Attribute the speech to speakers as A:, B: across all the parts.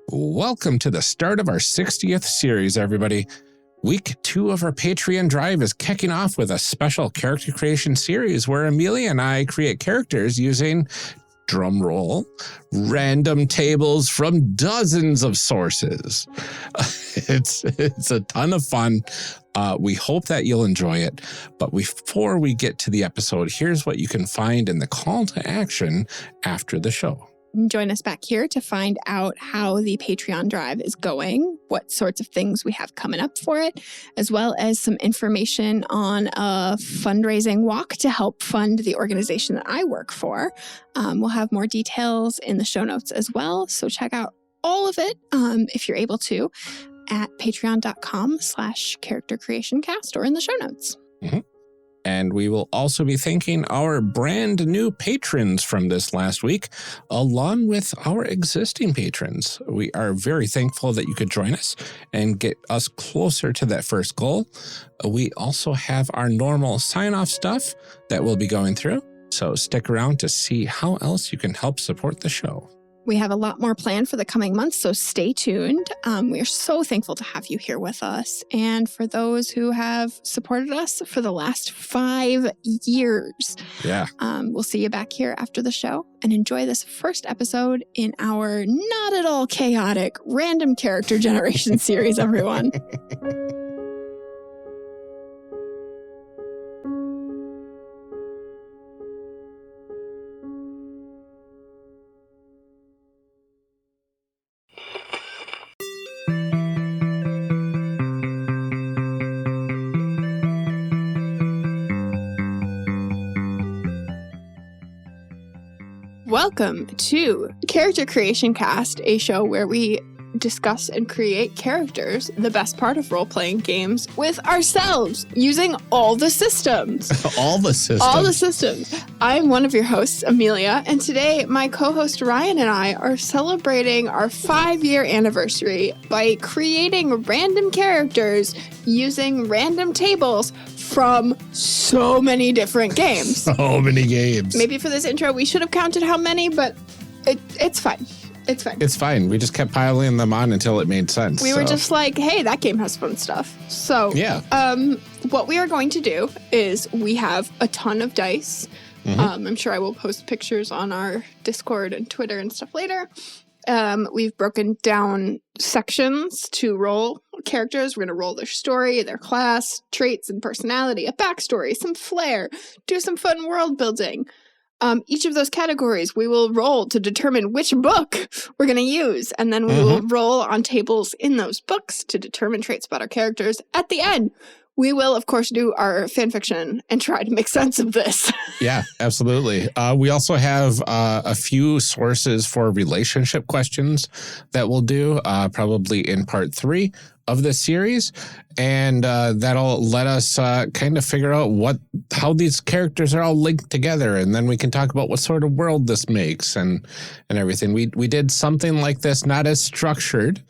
A: Welcome to the start of our 60th series, everybody. Week 2 of our Patreon drive is kicking off with a special character creation series where Amelia and I create characters using, drumroll, random tables from dozens of sources. It's a ton of fun. We hope that you'll enjoy it. But before we get to the episode, here's what you can find in the call to action after the show.
B: Join us back here to find out how the Patreon drive is going, what sorts of things we have coming up for it, as well as some information on a fundraising walk to help fund the organization that I work for. We'll have more details in the show notes as well, so check out all of it if you're able to at patreon.com/charactercreationcast or in the show notes.
A: Mm-hmm. And we will also be thanking our brand new patrons from this last week, along with our existing patrons. We are very thankful that you could join us and get us closer to that first goal. We also have our normal sign-off stuff that we'll be going through, so stick around to see how else you can help support the show.
B: We have a lot more planned for the coming months, so stay tuned. We are so thankful to have you here with us. And for those who have supported us for the last 5 years, we'll see you back here after the show and enjoy this first episode in our not at all chaotic random character generation series, everyone. Welcome to Character Creation Cast, a show where we discuss and create characters, the best part of role-playing games, with ourselves, using all the systems.
A: All the systems.
B: All the systems. I'm one of your hosts, Amelia, and today my co-host Ryan and I are celebrating our 5-year anniversary by creating random characters using random tables from so many different games.
A: So many games.
B: Maybe for this intro we should have counted how many, but it's fine. It's fine.
A: It's fine. We just kept piling them on until it made sense.
B: We were just like, hey, that game has fun stuff. So
A: yeah.
B: What we are going to do is we have a ton of dice. Mm-hmm. I'm sure I will post pictures on our Discord and Twitter and stuff later. We've broken down sections to roll characters. We're going to roll their story, their class, traits and personality, a backstory, some flair, do some fun world building. Each of those categories we will roll to determine which book we're going to use. And then we will roll on tables in those books to determine traits about our characters. At the end, we will, of course, do our fan fiction and try to make sense of this.
A: Yeah, absolutely. We also have a few sources for relationship questions that we'll do probably in part 3 of this series. And that'll let us kind of figure out how these characters are all linked together. And then we can talk about what sort of world this makes and everything. We did something like this, not as structured,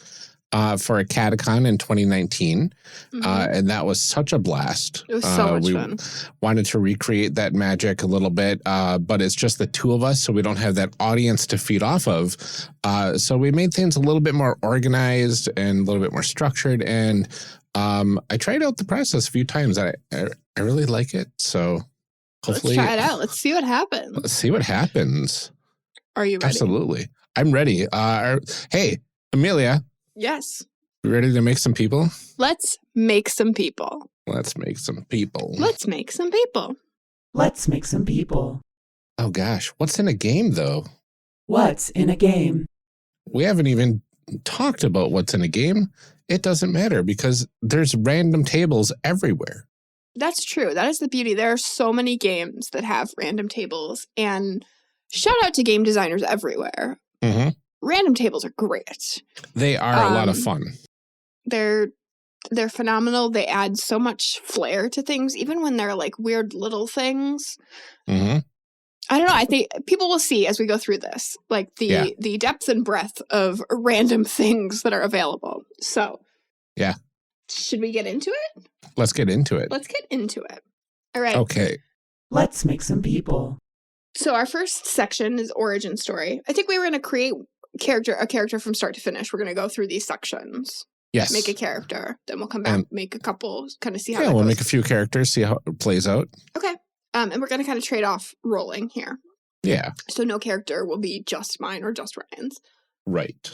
A: for a Catacon in 2019. And that was such a blast.
B: It was so much fun.
A: Wanted to recreate that magic a little bit, but it's just the two of us, so we don't have that audience to feed off of. So we made things a little bit more organized and a little bit more structured. And I tried out the process a few times. I really like it. So hopefully.
B: Let's try it out. Let's see what happens.
A: Let's see what happens.
B: Are you ready?
A: Absolutely. I'm ready. Hey, Amelia.
B: Yes.
A: You ready to make some people?
B: Let's make some people.
A: Let's make some people.
B: Let's make some people.
C: Let's make some people.
A: Oh gosh, what's in a game though?
C: What's in a game?
A: We haven't even talked about what's in a game. It doesn't matter because there's random tables everywhere.
B: That's true. That is the beauty. There are so many games that have random tables, and shout out to game designers everywhere.
A: Mm-hmm.
B: Random tables are great.
A: They are a lot of fun.
B: They're phenomenal. They add so much flair to things, even when they're like weird little things.
A: Mm-hmm.
B: I don't know. I think people will see as we go through this, like the depth and breadth of random things that are available. So,
A: yeah.
B: Should we get into it?
A: Let's get into it.
B: Let's get into it. All right.
A: Okay.
C: Let's make some people.
B: So our first section is origin story. I think we were going to create a character from start to finish. We're going to go through these sections.
A: Yes.
B: Make a character. Then we'll come back, make a couple, kind of see how that
A: we'll
B: goes.
A: make a few characters, see how it plays out.
B: Okay. And we're going to kind of trade off rolling here.
A: Yeah.
B: So no character will be just mine or just Ryan's.
A: Right.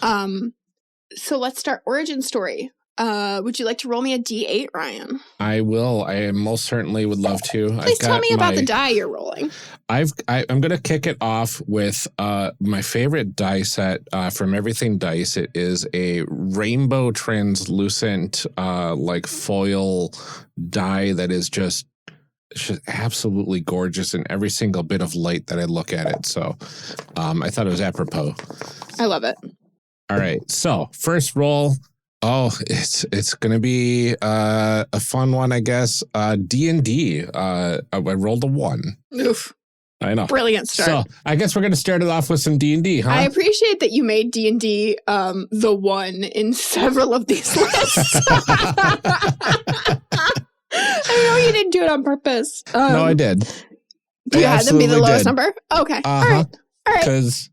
B: So let's start origin story. Would you like to roll me a D8, Ryan?
A: I will. I most certainly would love to.
B: Please tell me about the die you're rolling.
A: I'm going to kick it off with my favorite die set from Everything Dice. It is a rainbow translucent like foil die that is just absolutely gorgeous in every single bit of light that I look at it. So I thought it was apropos.
B: I love it.
A: All right. So first roll. Oh, it's going to be a fun one, I guess. D&D. I rolled a 1.
B: Oof.
A: I know.
B: Brilliant start.
A: So I guess we're going to start it off with some D&D, huh?
B: I appreciate that you made D&D the 1 in several of these lists. I know you didn't do it on purpose.
A: No, I did.
B: You had them be the lowest number? Okay.
A: Uh-huh.
B: All right.
A: Because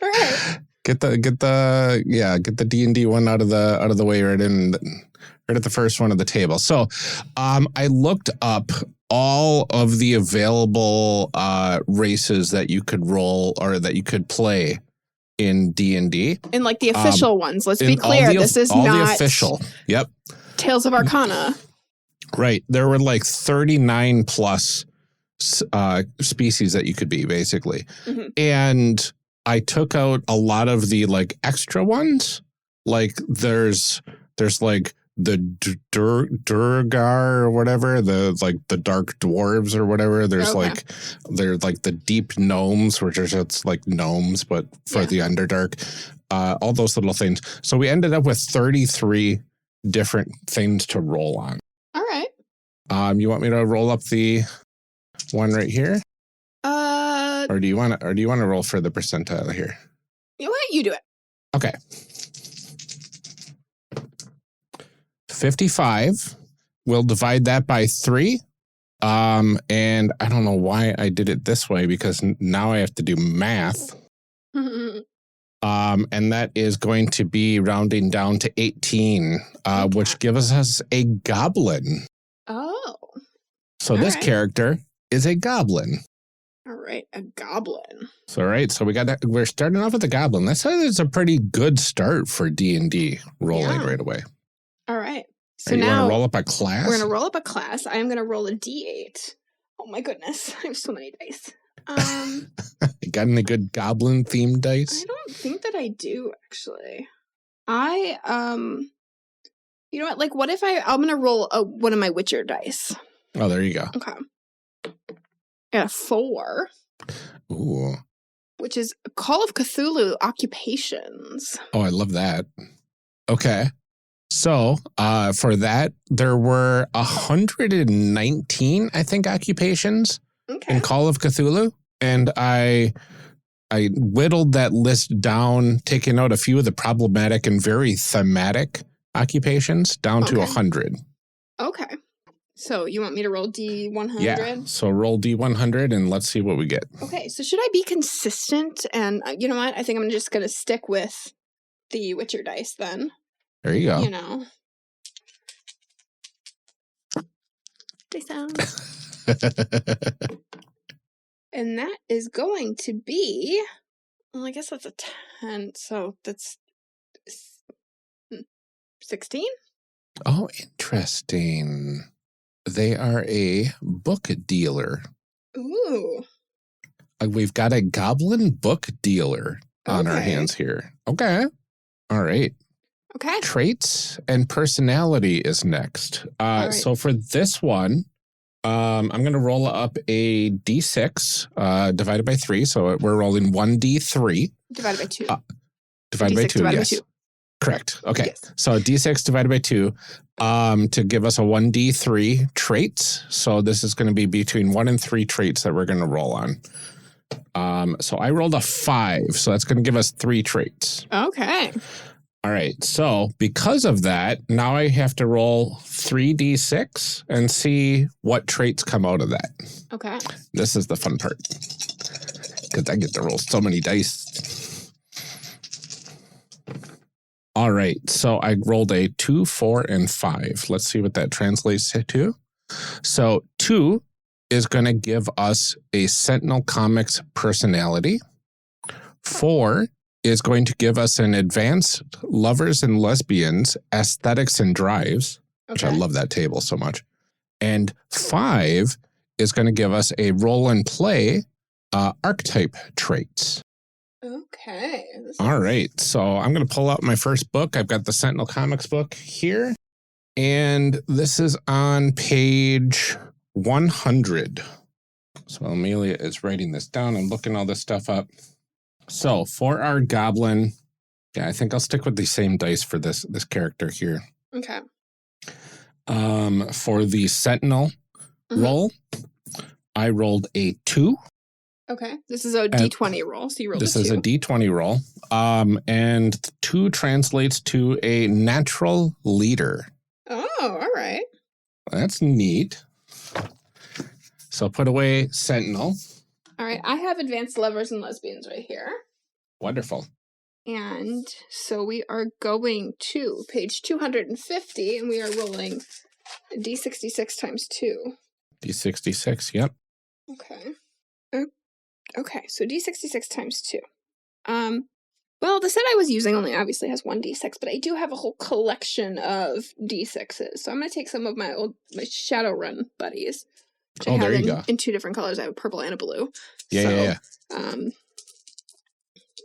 B: all right.
A: Get the D&D one out of the way right at the first one of the table. So I looked up all of the available races that you could roll or that you could play in D&D.
B: And like the official ones. Let's be clear. This is
A: all
B: not
A: the official. Yep.
B: Tales of Arcana.
A: Right. There were like 39 plus species that you could be, basically. Mm-hmm. And I took out a lot of the like extra ones. Like there's like the Durgar or whatever, the dark dwarves or whatever. There's like the deep gnomes, which are just like gnomes, but for the Underdark. All those little things. So we ended up with 33 different things to roll on.
B: All right.
A: You want me to roll up the one right here? Or do you want to roll for the percentile here?
B: You know what? You do it.
A: Okay. 55. We'll divide that by 3. And I don't know why I did it this way because now I have to do math. And that is going to be rounding down to 18, which gives us a goblin.
B: Oh.
A: So this character is a goblin.
B: All right, a goblin.
A: So we're starting off with a goblin. That's a pretty good start for D&D rolling right away.
B: All right. So
A: you
B: now
A: want to roll up a class?
B: We're going to roll up a class. I am going to roll a D8. Oh my goodness, I have so many dice.
A: You got any good goblin themed dice?
B: I don't think that I do actually. You know what? Like, what if I'm going to roll one of my Witcher dice?
A: Oh, there you go.
B: Okay. Got a 4.
A: Ooh.
B: Which is Call of Cthulhu Occupations.
A: Oh, I love that. Okay. So for that, there were 119, I think, occupations in Call of Cthulhu. And I whittled that list down, taking out a few of the problematic and very thematic occupations down to 100.
B: Okay. So you want me to roll D100?
A: Yeah. So roll D100 and let's see what we get.
B: Okay. So should I be consistent? And you know what? I think I'm just going to stick with the Witcher dice then.
A: There you go.
B: You know. They sound. And that is going to be, well, I guess that's a 10. So that's 16?
A: Oh, interesting. They are a book dealer.
B: Ooh.
A: We've got a goblin book dealer on our hands here. Okay. All right.
B: Okay.
A: Traits and personality is next.
B: Right.
A: So for this one, I'm going to roll up a D6 divided by 3. So we're rolling 1D3.
B: Divided by 2.
A: Divided by 2, yes. By 2. Correct. Okay. Yes. So D6 divided by 2 to give us a 1D3 traits. So this is going to be between 1 and 3 traits that we're going to roll on. So I rolled a 5. So that's going to give us 3 traits.
B: Okay.
A: All right. So because of that, now I have to roll 3D6 and see what traits come out of that.
B: Okay.
A: This is the fun part. because I get to roll so many dice. All right, so I rolled a 2, 4, and 5. Let's see what that translates to. So 2 is going to give us a Sentinel Comics personality. 4 is going to give us an advanced lovers and lesbians aesthetics and drives, which I love that table so much. And 5 is going to give us a role and play archetype traits.
B: Okay.
A: All right. So I'm going to pull out my first book. I've got the Sentinel Comics book here. And this is on page 100. So Amelia is writing this down and looking all this stuff up. So for our goblin, yeah, I think I'll stick with the same dice for this character here.
B: Okay.
A: For the Sentinel roll, I rolled a 2.
B: Okay. This is a D20 roll. So you rolled
A: this
B: a 2.
A: is a D20 roll. And 2 translates to a natural leader.
B: Oh, all right.
A: That's neat. So put away Sentinel.
B: All right. I have advanced lovers and lesbians right here.
A: Wonderful.
B: And so we are going to page 250, and we are rolling D66 times 2.
A: D66, yep.
B: Okay. Okay, so D66 times 2. Well, the set I was using only obviously has 1 D6, but I do have a whole collection of D6s. So I'm going to take some of my Shadowrun buddies.
A: Oh, there you go.
B: In 2 different colors. I have a purple and a blue.
A: Yeah.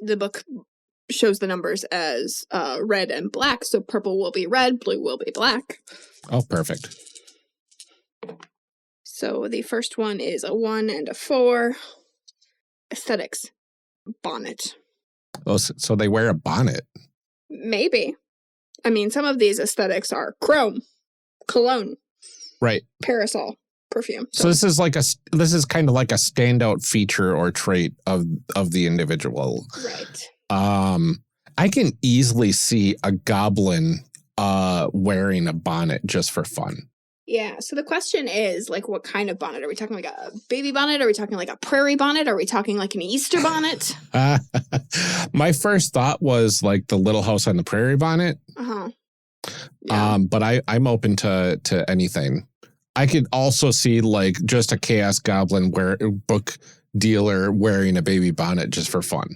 B: The book shows the numbers as red and black. So purple will be red, blue will be black.
A: Oh, perfect.
B: So the first one is a 1 and a 4. Aesthetics. Bonnet.
A: Oh, so they wear a bonnet.
B: Maybe. I mean, some of these aesthetics are chrome, cologne,
A: right,
B: parasol, perfume.
A: So this is kind of like a standout feature or trait of the individual.
B: Right.
A: I can easily see a goblin wearing a bonnet just for fun.
B: Yeah. So the question is, like, what kind of bonnet? Are we talking like a baby bonnet? Are we talking like a prairie bonnet? Are we talking like an Easter bonnet?
A: My first thought was like the Little House on the Prairie bonnet.
B: Uh-huh. Yeah.
A: But I'm open to anything. I could also see like just a chaos goblin book dealer wearing a baby bonnet just for fun.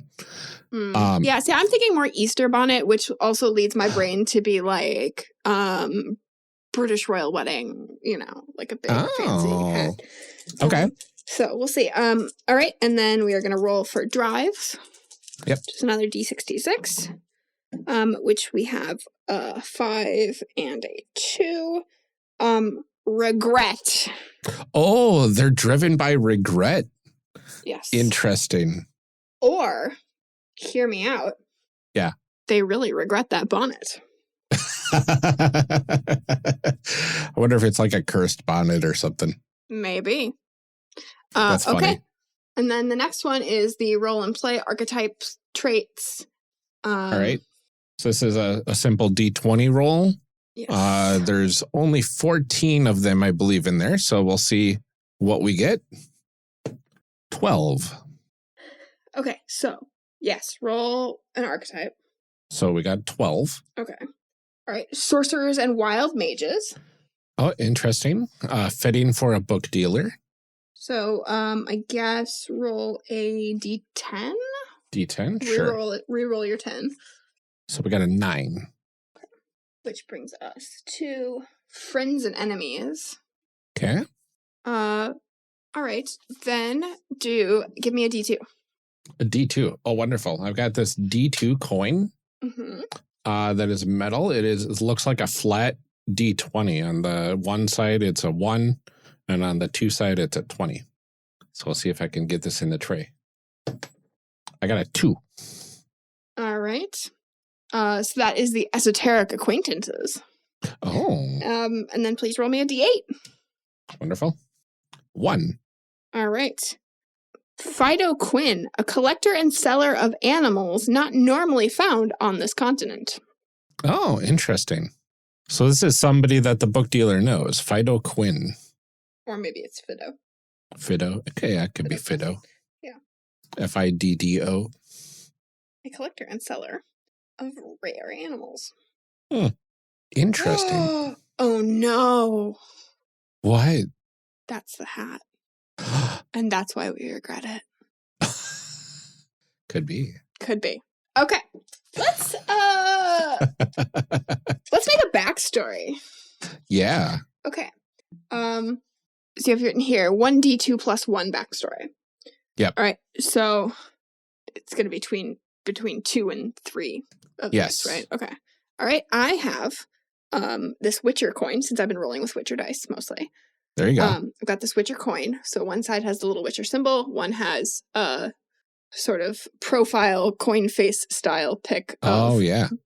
B: Yeah. See, I'm thinking more Easter bonnet, which also leads my brain to be like, British royal wedding, like a big fancy hat.
A: Okay.
B: So we'll see. All right. And then we are going to roll for drives.
A: Yep.
B: Just another D66, which we have a 5 and a 2. Regret.
A: Oh, they're driven by regret.
B: Yes.
A: Interesting.
B: Or, hear me out.
A: Yeah.
B: They really regret that bonnet.
A: I wonder if it's like a cursed bonnet or something.
B: Maybe.
A: That's funny.
B: Okay. And then the next one is the role and play archetype traits.
A: All right. So this is a simple D20 roll.
B: Yes.
A: There's only 14 of them, I believe, in there. So we'll see what we get. 12.
B: Okay. So, yes, roll an archetype.
A: So we got 12.
B: Okay. All right. Sorcerers and wild mages.
A: Oh, interesting. Fitting for a book dealer.
B: So, I guess roll a D10.
A: D10, sure.
B: Reroll your 10.
A: So we got a 9.
B: Okay. Which brings us to friends and enemies.
A: Okay.
B: All right. Then give me a D2.
A: A D2. Oh, wonderful. I've got this D2 coin.
B: Mm-hmm.
A: That is metal. It looks like a flat D20. On the one side, it's a 1, and on the 2 side, it's a 20. So we'll see if I can get this in the tray. I got a 2.
B: All right. So that is the esoteric acquaintances.
A: Oh.
B: And then please roll me a D8.
A: Wonderful. 1.
B: All right. Fido Quinn, a collector and seller of animals not normally found on this continent.
A: Oh, interesting. So this is somebody that the book dealer knows. Fido Quinn.
B: Or maybe it's Fido.
A: Fido. Okay, that could be Fido.
B: Yeah.
A: FIDDO.
B: A collector and seller of rare animals.
A: Interesting.
B: Oh no.
A: What?
B: That's the hat. And that's why we regret it.
A: Could be.
B: Could be. Okay. Let's make a backstory.
A: Yeah.
B: Okay. So you have written here 1d2 plus 1 backstory.
A: Yep.
B: All right. So it's going to be between 2 and 3 of
A: Yes.
B: these, right? Okay. All right. I have this Witcher coin, since I've been rolling with Witcher dice mostly.
A: There you go.
B: I've got this Witcher coin. So one side has the little Witcher symbol. One has a sort of profile coin face style pic of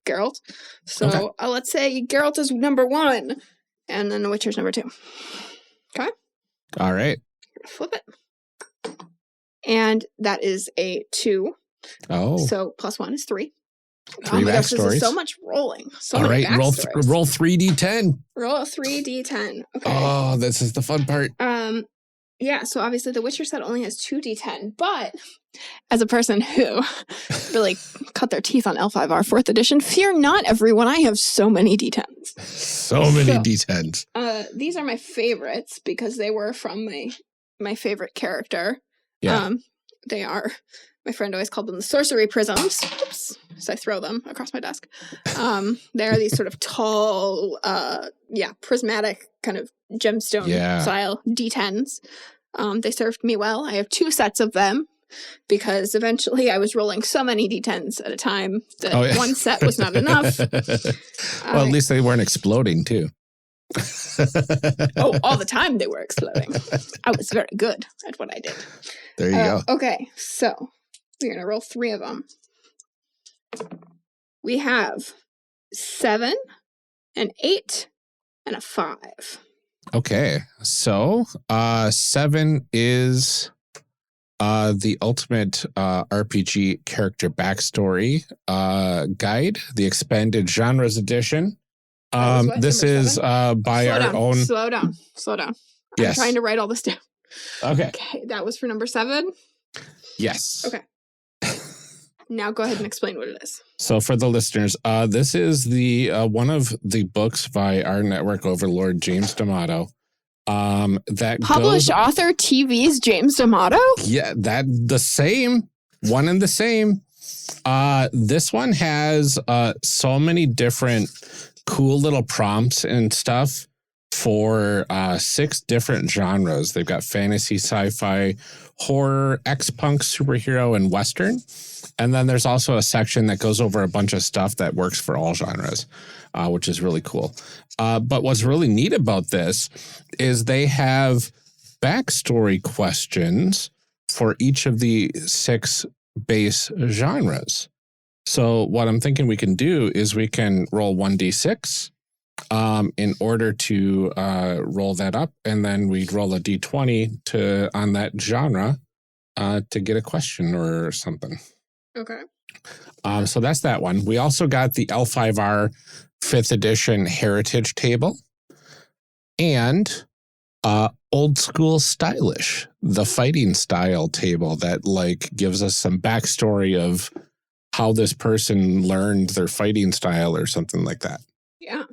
B: Geralt. So let's say Geralt is number 1 and then the Witcher's number 2. Okay.
A: All right.
B: Flip it. And that is a 2.
A: Oh.
B: So plus 1 is 3.
A: 3
B: oh my gosh,
A: backstories.
B: this is so much rolling. So
A: all
B: many
A: right, roll
B: backstories.
A: roll 3d10.
B: Roll a 3d10. Okay.
A: Oh, this is the fun part.
B: Yeah, so obviously the Witcher set only has 2d10, but as a person who really cut their teeth on L5R 4th edition, fear not, everyone, I have so many d10s.
A: So many d10s.
B: These are my favorites because they were from my favorite character.
A: Yeah.
B: They are, my friend always called them the sorcery prisms. Oops. So I throw them across my desk. They are these sort of tall, prismatic kind of gemstone style d10s. They served me well. I have 2 sets of them because eventually I was rolling so many d10s at a time that one set was not enough.
A: Well, at least they weren't exploding too.
B: All the time they were exploding. I was very good at what I did.
A: There you go.
B: Okay, so we're going to roll 3 of them. We have 7, an 8, and a 5.
A: Okay, so 7 is the ultimate RPG character backstory guide, the expanded genres edition. This is by our own.
B: Slow down.
A: Yes.
B: I'm trying to write all this down.
A: Okay,
B: that was for number 7.
A: Yes.
B: Okay. Now go ahead and explain what it is.
A: So for the listeners, this is the one of the books by our network overlord, James D'Amato. That
B: published author TV's James D'Amato?
A: Yeah, the same. One and the same. This one has so many different cool little prompts and stuff for 6 different genres. They've got fantasy, sci-fi, horror, X-punk, superhero, and Western. And then there's also a section that goes over a bunch of stuff that works for all genres, which is really cool. But what's really neat about this is they have backstory questions for each of the 6 base genres. So what I'm thinking we can do is we can roll 1d6 in order to roll that up, and then we'd roll a d20 on that genre to get a question or something.
B: Okay.
A: So that's that one. We also got the L5R 5th edition heritage table and old school stylish, the fighting style table that gives us some backstory of how this person learned their fighting style or something like that.
B: Yeah.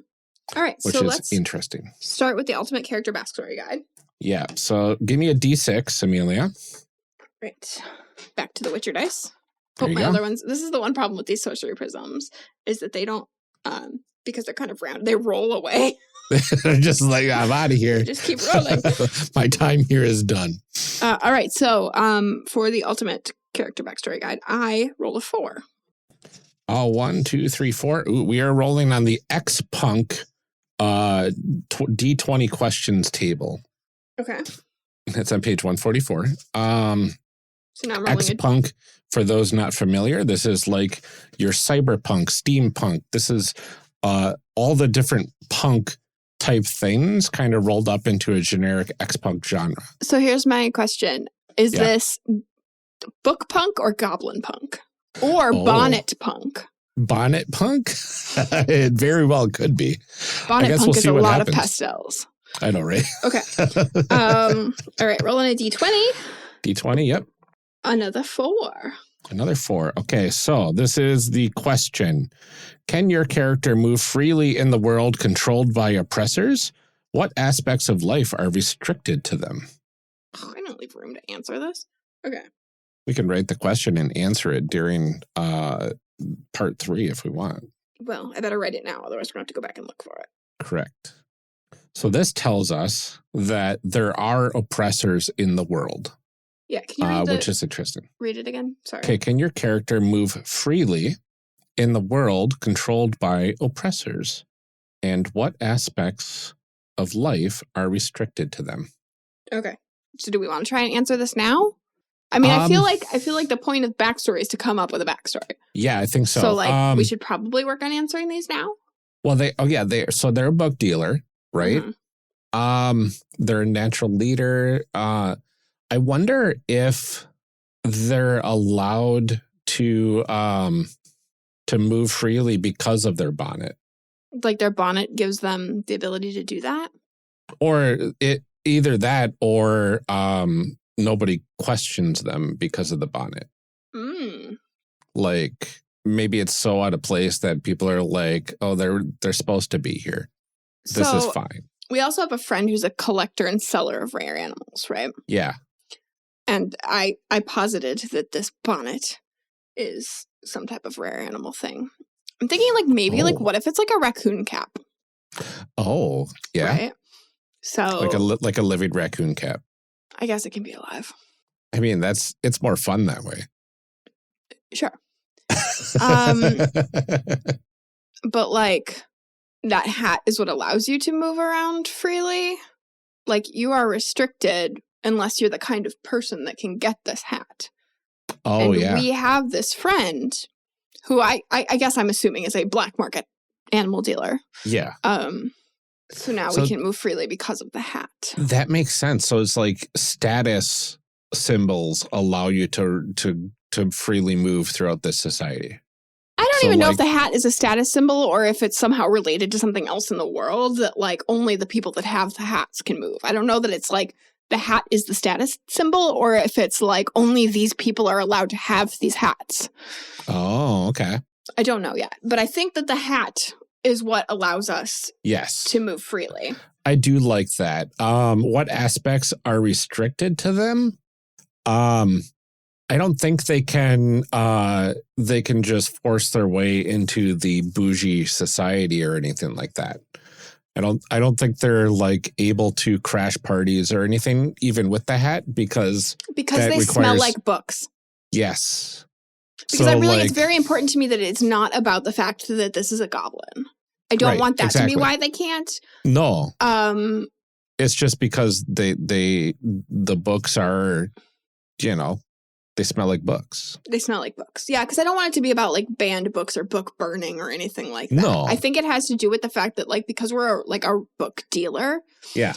B: All right.
A: Which
B: so
A: is
B: let's
A: interesting.
B: Start with the ultimate character backstory guide.
A: Yeah. So give me a d6, Amelia.
B: Right. Back to the Witcher dice.
A: There you
B: my
A: go.
B: other ones. This is the one problem with these sorcery prisms is that they don't, because they're kind of round, they roll away.
A: They're just like, I'm out of here.
B: Just keep rolling.
A: My time here is done.
B: All right. So for the ultimate character backstory guide, I rolled a 4.
A: Oh, 1, 2, 3, 4. Ooh, we are rolling on the X-Punk D20 questions table.
B: Okay.
A: That's on page 144.
B: So now I'm rolling
A: X-Punk, for those not familiar, this is like your cyberpunk, steampunk. This is all the different punk type things kind of rolled up into a generic X-Punk genre.
B: So here's my question. Is this book punk or goblin punk? Or bonnet punk?
A: Bonnet punk? It very well could be.
B: Bonnet punk is a lot of pastels.
A: I know, right?
B: Okay. All right, rolling a d20.
A: D20, yep.
B: Another 4.
A: Another 4. Okay, so this is the question. Can your character move freely in the world controlled by oppressors? What aspects of life are restricted to them?
B: Oh, I don't leave room to answer this. Okay.
A: We can write the question and answer it during part 3 if we want.
B: Well, I better write it now, otherwise we're going to have to go back and look for it.
A: Correct. So this tells us that there are oppressors in the world.
B: Yeah, can you read
A: which is interesting.
B: Read it again? Sorry.
A: Okay, can your character move freely in the world controlled by oppressors? And what aspects of life are restricted to them?
B: Okay. So do we want to try and answer this now? I mean, I feel like the point of backstory is to come up with a backstory.
A: Yeah, I think so.
B: So like we should probably work on answering these now.
A: Well, they're a book dealer, right?
B: Mm-hmm.
A: They're a natural leader. I wonder if they're allowed to move freely because of their bonnet.
B: Like their bonnet gives them the ability to do that?
A: Or either that or nobody questions them because of the bonnet. Like maybe it's so out of place that people are like, oh, they're supposed to be here. This is fine.
B: We also have a friend who's a collector and seller of rare animals, right?
A: Yeah.
B: And I posited that this bonnet is some type of rare animal thing. I'm thinking like maybe like what if it's like a raccoon cap?
A: Oh, yeah.
B: Right? So
A: like a living raccoon cap.
B: I guess it can be alive.
A: I mean, it's more fun that way.
B: Sure. But like that hat is what allows you to move around freely. Like you are restricted unless you're the kind of person that can get this hat.
A: Oh,
B: and
A: yeah.
B: We have this friend who I guess I'm assuming is a black market animal dealer.
A: Yeah.
B: So now we can move freely because of the hat.
A: That makes sense. So it's like status symbols allow you to freely move throughout this society.
B: I don't even know if the hat is a status symbol or if it's somehow related to something else in the world that like only the people that have the hats can move. I don't know that it's like the hat is the status symbol or if it's like only these people are allowed to have these hats.
A: Oh, okay.
B: I don't know yet, but I think that the hat is what allows us to move freely.
A: I do like that. What aspects are restricted to them? I don't think they can just force their way into the bougie society or anything like that. I don't think they're like able to crash parties or anything, even with the hat, because
B: they smell like books.
A: Yes.
B: Because it's very important to me that it's not about the fact that this is a goblin. I don't want that to be why they can't.
A: No. It's just because the books are, they smell like books.
B: They smell like books. Yeah, because I don't want it to be about like banned books or book burning or anything like that.
A: No.
B: I think it has to do with the fact that like because we're a book dealer.
A: Yeah.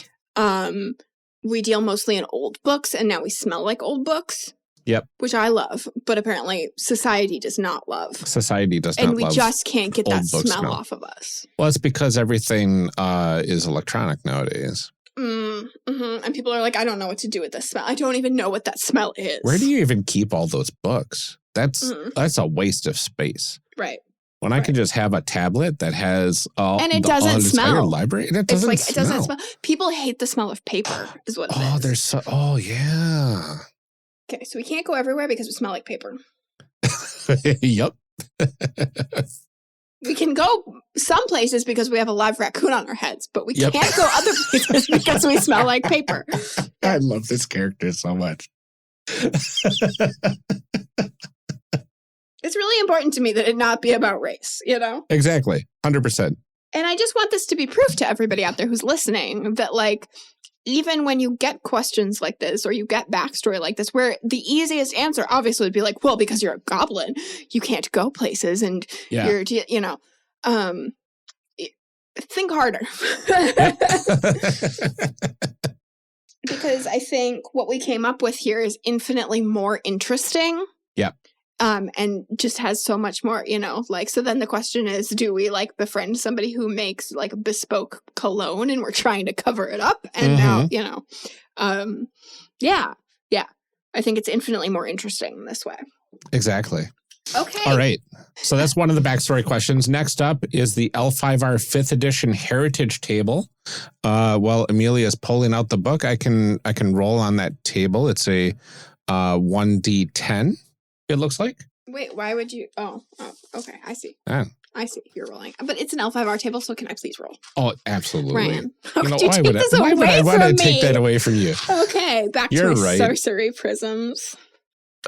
B: We deal mostly in old books and now we smell like old books.
A: Yep.
B: Which I love, but apparently society does not love.
A: Society does not love.
B: And we just can't get that smell off of us.
A: Well, it's because everything is electronic nowadays.
B: Mm-hmm. And people are like, I don't know what to do with this smell. I don't even know what that smell is.
A: Where do you even keep all those books? That's a waste of space.
B: Right.
A: When I can just have a tablet that has
B: it doesn't smell.
A: Library, and it doesn't smell.
B: It doesn't smell. People hate the smell of paper, is what it is.
A: Yeah.
B: Okay, so we can't go everywhere because we smell like paper.
A: Yep.
B: We can go some places because we have a live raccoon on our heads, but we can't go other places because we smell like paper.
A: I love this character so much.
B: It's really important to me that it not be about race,
A: Exactly. 100%.
B: And I just want this to be proof to everybody out there who's listening that, like, even when you get questions like this or you get backstory like this, where the easiest answer obviously would be like, well, because you're a goblin, you can't go places and you're, think harder. Because I think what we came up with here is infinitely more interesting.
A: Yeah.
B: And just has so much more, so then the question is, do we like befriend somebody who makes like bespoke cologne and we're trying to cover it up? And now, yeah. I think it's infinitely more interesting this way.
A: Exactly.
B: Okay.
A: All right. So that's one of the backstory questions. Next up is the L5R 5th edition heritage table. While Amelia is pulling out the book, I can roll on that table. It's a 1d10, it looks like.
B: Wait, why would you? Oh, okay. I see.
A: Ah.
B: I see. You're rolling. But it's an L5R table, so can I please roll?
A: Oh, absolutely.
B: Ryan, how could
A: You
B: you
A: know,
B: take this away
A: why would I
B: from
A: take
B: me?
A: that away from you?
B: Okay, back to
A: You're
B: my
A: right.
B: sorcery prisms.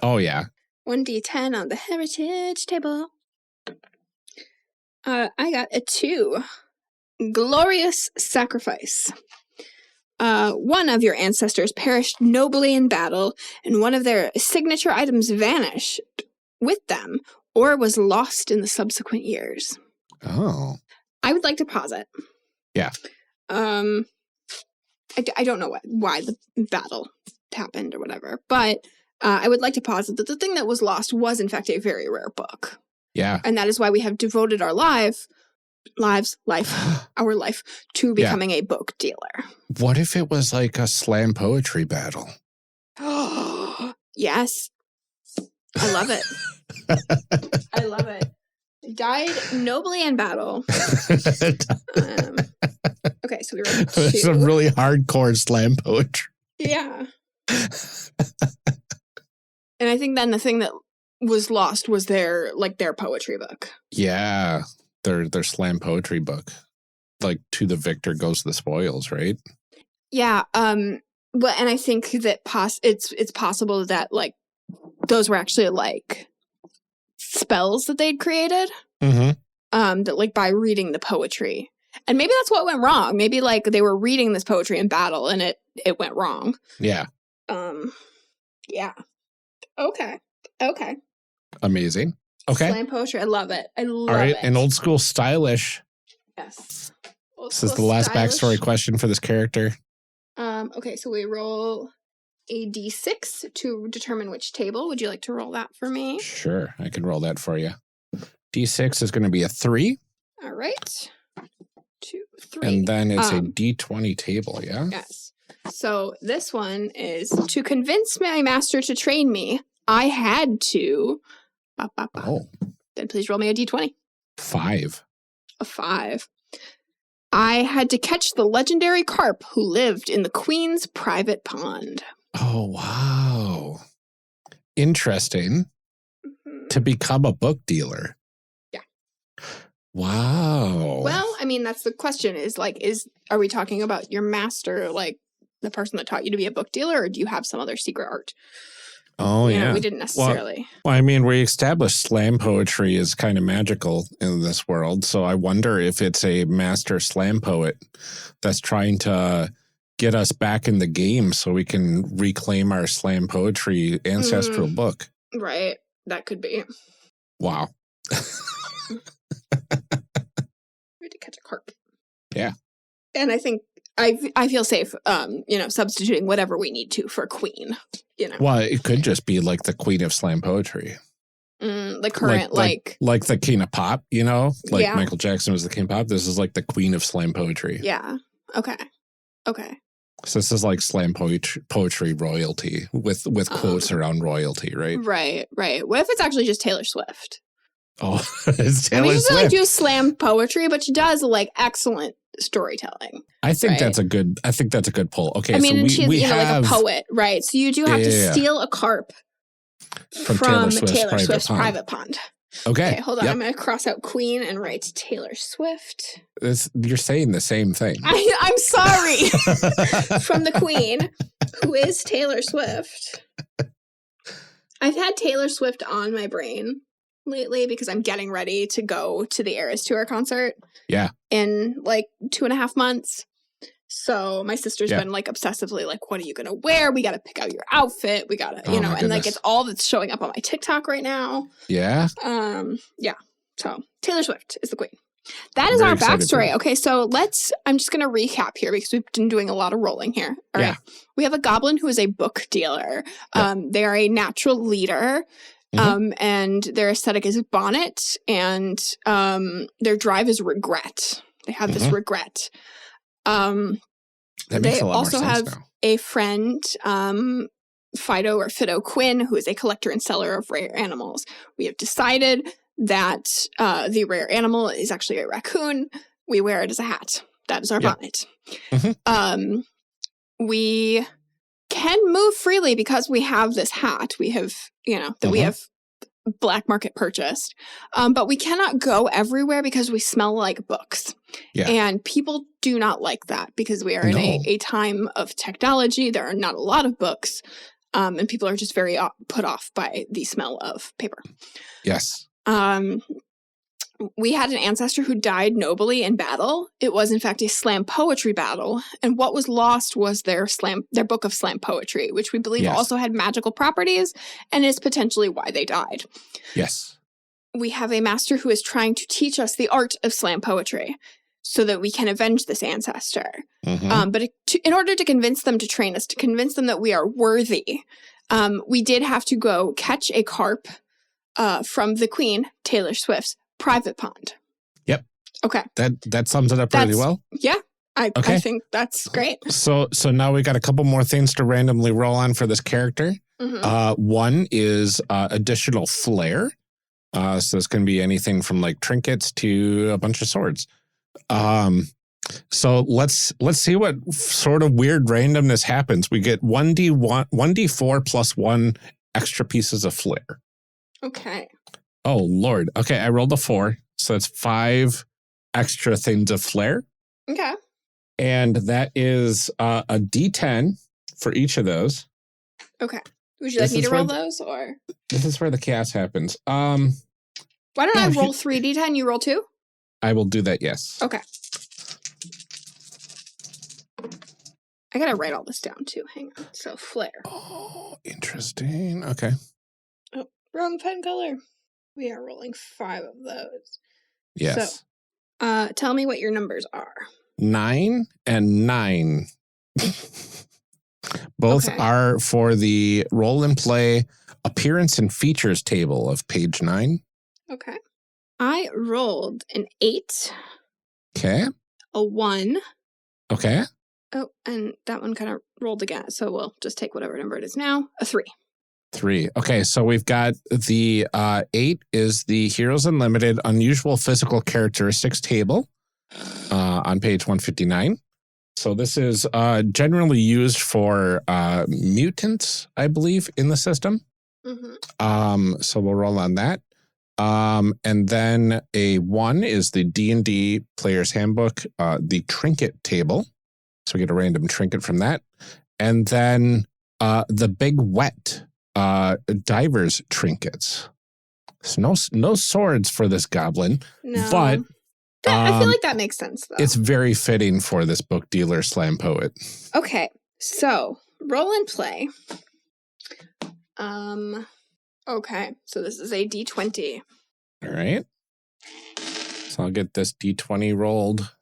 A: Oh, yeah.
B: 1d10 on the heritage table. I got a 2. Glorious sacrifice. One of your ancestors perished nobly in battle, and one of their signature items vanished with them or was lost in the subsequent years.
A: Oh.
B: I would like to posit.
A: Yeah.
B: I don't know why the battle happened or whatever, but I would like to posit that the thing that was lost was, in fact, a very rare book.
A: Yeah.
B: And that is why we have devoted our life to becoming a book dealer.
A: What if it was like a slam poetry battle?
B: Yes. I love it. I love it. Died nobly in battle. Okay, so we were 2.
A: Some really hardcore slam poetry.
B: Yeah. And I think then the thing that was lost was their poetry book.
A: Yeah. Their slam poetry book. Like, to the victor goes the spoils, right?
B: Yeah. Well, and I think that it's possible that like those were actually like spells that they'd created.
A: Mm-hmm.
B: That like by reading the poetry. And maybe that's what went wrong. Maybe like they were reading this poetry in battle and it went wrong.
A: Yeah.
B: Yeah. Okay.
A: Amazing. Okay.
B: Slam poetry. I love it. I love it.
A: All right. And old school stylish.
B: Yes.
A: This is the last backstory question for this character.
B: Okay, so we roll a d6 to determine which table. Would you like to roll that for me?
A: Sure. I can roll that for you. D6 is going to be a 3.
B: All right. 2, 3.
A: And then it's a D20 table, yeah?
B: Yes. So this one is to convince my master to train me, I had to.
A: Oh.
B: Then please roll me a d20.
A: 5.
B: A 5. I had to catch the legendary carp who lived in the Queen's private pond.
A: Oh, wow. Interesting.
B: Mm-hmm.
A: To become a book dealer.
B: Yeah.
A: Wow.
B: Well, I mean, that's the question are we talking about your master, like the person that taught you to be a book dealer, or do you have some other secret art?
A: Oh,
B: You
A: yeah.
B: know, we didn't necessarily.
A: Well, I mean, we established slam poetry is kind of magical in this world. So I wonder if it's a master slam poet that's trying to get us back in the game so we can reclaim our slam poetry ancestral book.
B: Right. That could be.
A: Wow.
B: We had to catch a carp.
A: Yeah.
B: And I think I feel safe, substituting whatever we need to for queen,
A: Well, it could just be like the queen of slam poetry.
B: The current, like
A: the king of pop, Like
B: Yeah.
A: Michael Jackson was the king of pop. This is like the queen of slam poetry.
B: Yeah. Okay.
A: So this is like slam poetry royalty with quotes around royalty, right?
B: Right. What if it's actually just Taylor Swift?
A: Oh, it's Taylor
B: she doesn't
A: Swift.
B: like do slam poetry, but she does like excellent storytelling.
A: I think
B: right?
A: that's a good pull. Okay,
B: I mean,
A: so
B: and she's
A: we have
B: like a poet, right? So you do have to steal a carp from Taylor Swift's private pond.
A: Okay,
B: hold on.
A: Yep.
B: I'm going to cross out Queen and write Taylor Swift.
A: You're saying the same thing.
B: I'm sorry. From the Queen, who is Taylor Swift. I've had Taylor Swift on my brain lately because I'm getting ready to go to the Eras Tour concert.
A: Yeah.
B: In like 2.5 months. So my sister's been like obsessively like, what are you going to wear? We got to pick out your outfit. We got to, and like
A: goodness.
B: it's all that's showing up on my TikTok right now.
A: Yeah.
B: Yeah. So Taylor Swift is the queen. That is
A: Very
B: our
A: excited for
B: backstory.
A: that.
B: Okay. So I'm just going to recap here because we've been doing a lot of rolling here. All right. We have a goblin who is a book dealer. They are a natural leader. And their aesthetic is bonnet, and their drive is regret. They have this regret.
A: That makes
B: They
A: a lot
B: also
A: more sense
B: have
A: now.
B: a friend Fido or Fido Quinn, who is a collector and seller of rare animals. We have decided that the rare animal is actually a raccoon. We wear it as a hat. That is our bonnet.
A: Mm-hmm.
B: We can move freely because we have this hat. We have, we have black market purchased. But we cannot go everywhere because we smell like books. Yeah. And people do not like that because we are in a time of technology. There are not a lot of books. And people are just very put off by the smell of paper.
A: Yes.
B: We had an ancestor who died nobly in battle. It was, in fact, a slam poetry battle. And what was lost was their book of slam poetry, which we believe also had magical properties and is potentially why they died.
A: Yes.
B: We have a master who is trying to teach us the art of slam poetry so that we can avenge this ancestor. Mm-hmm. But in order to convince them to train us, to convince them that we are worthy, we did have to go catch a carp from the Queen, Taylor Swift's private pond.
A: Yep.
B: Okay.
A: That sums it up really well.
B: Yeah. I think that's great. So
A: now we got a couple more things to randomly roll on for this character. Mm-hmm. One is additional flair. So it's going to be anything from like trinkets to a bunch of swords. So let's see what sort of weird randomness happens. We get 1d4 plus 1 extra pieces of flair.
B: Okay.
A: Oh, Lord. Okay, I rolled a 4. So that's 5 extra things of flair.
B: Okay.
A: And that is a D10 for each of those.
B: Okay. Would you like me to roll those, or?
A: This is where the chaos happens.
B: Why don't I roll 3 D10, you roll 2?
A: I will do that, yes.
B: Okay. I gotta write all this down, too. Hang on. So, flair.
A: Oh, interesting. Okay.
B: Oh, wrong pen color. We are rolling 5 of those.
A: Yes.
B: So, tell me what your numbers are.
A: 9 and 9. Both are for the roll and play appearance and features table of page 9.
B: Okay. I rolled an 8.
A: Okay.
B: A 1.
A: Okay.
B: Oh, and that one kind of rolled again. So we'll just take whatever number it is now. A 3.
A: 3. Okay, so we've got the 8 is the Heroes Unlimited Unusual Physical Characteristics table on page 159. So this is generally used for mutants, I believe, in the system. Mm-hmm. So we'll roll on that. And then a 1 is the D&D Player's Handbook, the Trinket table. So we get a random trinket from that. And then the Big Wet Diver's trinkets. So no swords for this goblin.
B: No.
A: But
B: I feel like that makes sense, though.
A: It's very fitting for this book dealer slam poet.
B: Okay, so roll and play. Okay, so this is a D20.
A: All right. So I'll get this D20 rolled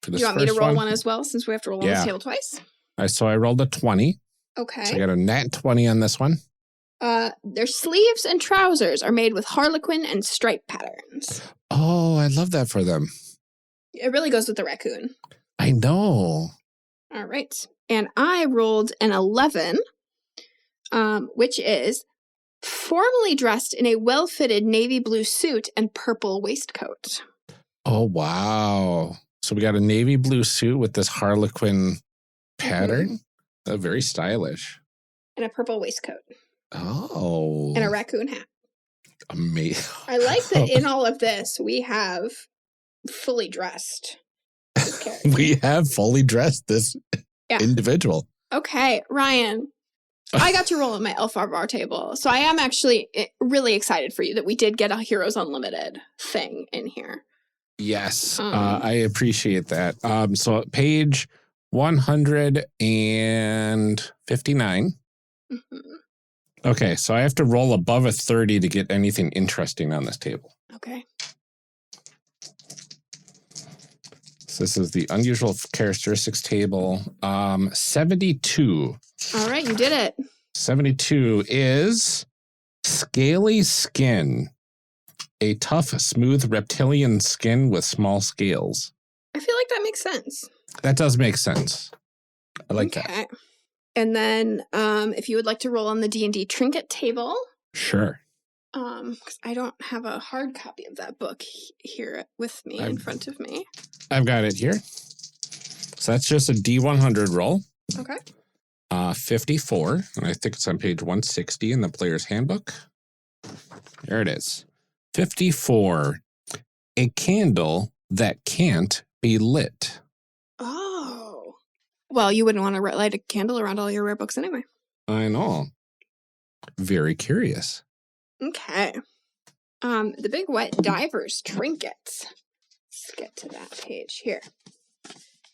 A: for this.
B: You want me to roll one as well, since we have to roll on this table twice?
A: So I rolled a 20.
B: Okay.
A: So I got a nat 20 on this one.
B: Their sleeves and trousers are made with harlequin and stripe patterns.
A: Oh, I love that for them.
B: It really goes with the raccoon.
A: I know.
B: All right. And I rolled an 11, which is formally dressed in a well-fitted navy blue suit and purple waistcoat.
A: Oh, wow. So we got a navy blue suit with this harlequin pattern. Mm-hmm. Very stylish.
B: And a purple waistcoat.
A: Oh.
B: And a raccoon hat.
A: Amazing.
B: I like that in all of this, we have fully dressed this character.
A: We have fully dressed this individual.
B: Okay, Ryan. I got to roll at my Elphar table, so I am actually really excited for you that we did get a Heroes Unlimited thing in here.
A: Yes, I appreciate that. So page 159. Mm-hmm. Okay, so I have to roll above a 30 to get anything interesting on this table.
B: Okay.
A: So this is the unusual characteristics table. 72.
B: All right, you did it.
A: 72 is scaly skin. A tough, smooth reptilian skin with small scales.
B: I feel like that makes sense.
A: That does make sense. I like that.
B: And then if you would like to roll on the D&D trinket table.
A: Sure.
B: Because I don't have a hard copy of that book here with me in front of me.
A: I've got it here. So that's just a D100 roll.
B: Okay.
A: 54, and I think it's on page 160 in the player's handbook. There it is. 54. A candle that can't be lit.
B: Oh. Well, you wouldn't want to light a candle around all your rare books anyway.
A: I know. Very curious.
B: Okay. The Big Wet Diver's Trinkets. Let's get to that page here.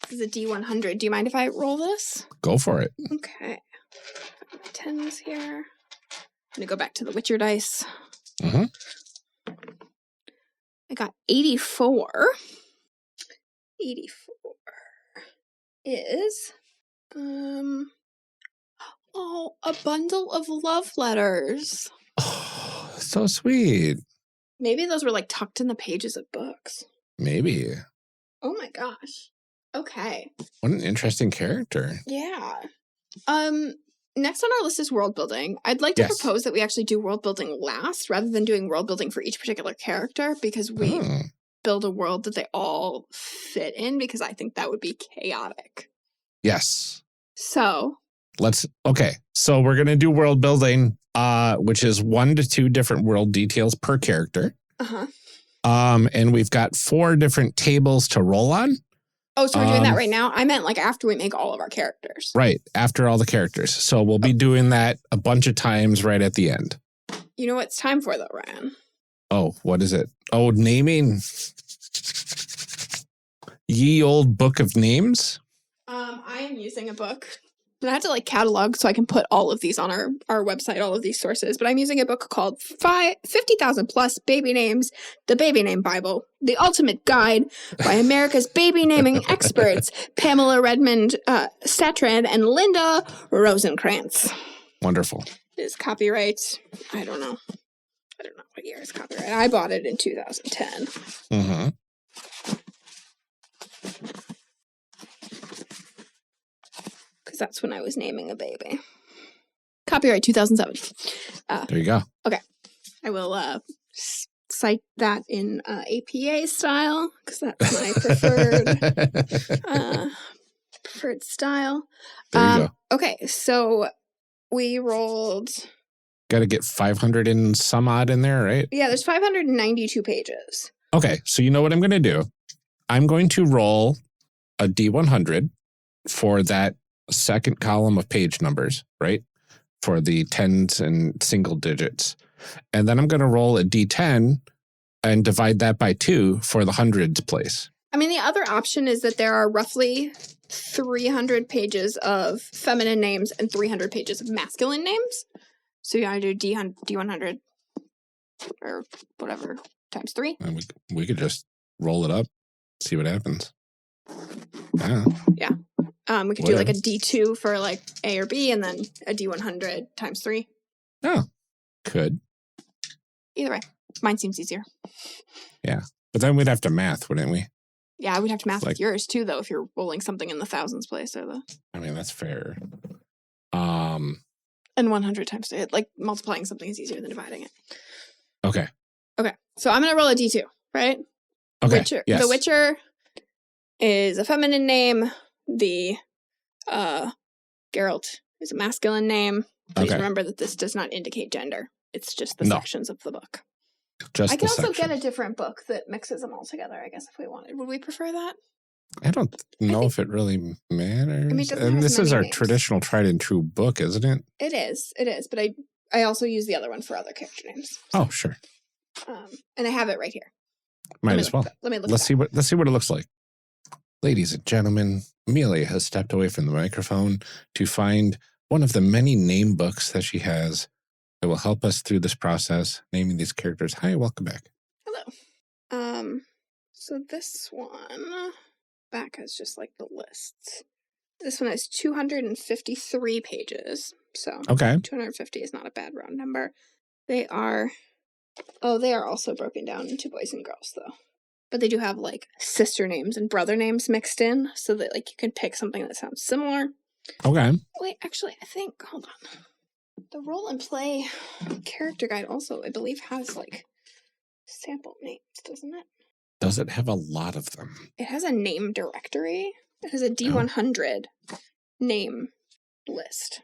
B: This is a D100. Do you mind if I roll this?
A: Go for it.
B: Okay. Got my 10s here. I'm going to go back to the Witcher dice.
A: Mm-hmm.
B: I got 84. 84 is, a bundle of love letters.
A: Oh, so sweet.
B: Maybe those were like tucked in the pages of books.
A: Maybe.
B: Oh my gosh. Okay.
A: What an interesting character.
B: Yeah. Next on our list is world building. I'd like to propose that we actually do world building last rather than doing world building for each particular character, because we build a world that they all fit in, because I think that would be chaotic.
A: Yes.
B: So
A: so we're going to do world building, which is 1 to 2 different world details per character.
B: Uh-huh.
A: And we've got 4 different tables to roll on.
B: Oh, so we're doing that right now? I meant like after we make all of our characters.
A: Right, after all the characters. So we'll be doing that a bunch of times right at the end.
B: You know what it's time for, though, Ryan?
A: Oh, what is it? Oh, naming. Ye Old Book of Names?
B: I am using a book. I have to like catalog so I can put all of these on our website, all of these sources. But I'm using a book called 50,000 Plus Baby Names, The Baby Name Bible, The Ultimate Guide by America's Baby Naming Experts, Pamela Redmond Statran and Linda Rosenkrantz.
A: Wonderful.
B: It is copyright. I don't know what year it's copyright. I bought it in 2010.
A: Mm-hmm.
B: That's when I was naming a baby. Copyright 2007.
A: There you go.
B: Okay. I will cite that in APA style, because that's my preferred style.
A: There you go.
B: Okay, so we rolled...
A: Got to get 500 and some odd in there, right?
B: Yeah, there's 592 pages.
A: Okay, so you know what I'm going to do? I'm going to roll a D100 for that second column of page numbers, right? For the tens and single digits. And then I'm going to roll a D10 and divide that by 2 for the hundreds place.
B: I mean, the other option is that there are roughly 300 pages of feminine names and 300 pages of masculine names. So you want to do D100 or whatever times 3.
A: And we could just roll it up, see what happens.
B: Yeah. We could do like a D2 for like A or B, and then a D100 times 3.
A: Oh, could.
B: Either way, mine seems easier.
A: Yeah, but then we'd have to math, wouldn't we?
B: Yeah, we'd have to math with yours too, though, if you're rolling something in the thousands place or the.
A: I mean, that's fair.
B: And 100 times 3, like multiplying something is easier than dividing it.
A: Okay.
B: Okay, so I'm gonna roll a D2, right?
A: Okay.
B: Witcher.
A: Yes.
B: The Witcher is a feminine name. The Geralt is a masculine name. Please remember that this does not indicate gender. It's just the sections of the book. I can also get a different book that mixes them all together, I guess, if we wanted. Would we prefer that?
A: I don't know if it really matters.
B: I mean,
A: and this is our traditional tried and true book, isn't it?
B: It is. But I also use the other one for other character names. So.
A: Oh, sure.
B: And I have it right here.
A: Might as well.
B: Let me look.
A: Let's see what it looks like. Ladies and gentlemen, Amelia has stepped away from the microphone to find one of the many name books that she has that will help us through this process, naming these characters. Hi, welcome back.
B: Hello. So this one back has just like the lists. This one has 253 pages. So 250 is not a bad round number. They are also broken down into boys and girls though. But they do have like sister names and brother names mixed in so that like you can pick something that sounds similar.
A: Okay.
B: Wait, actually, I think, hold on. The roll and play character guide also, I believe, has like sample names, doesn't it?
A: Does it have a lot of them?
B: It has a name directory. It has a D100 name list.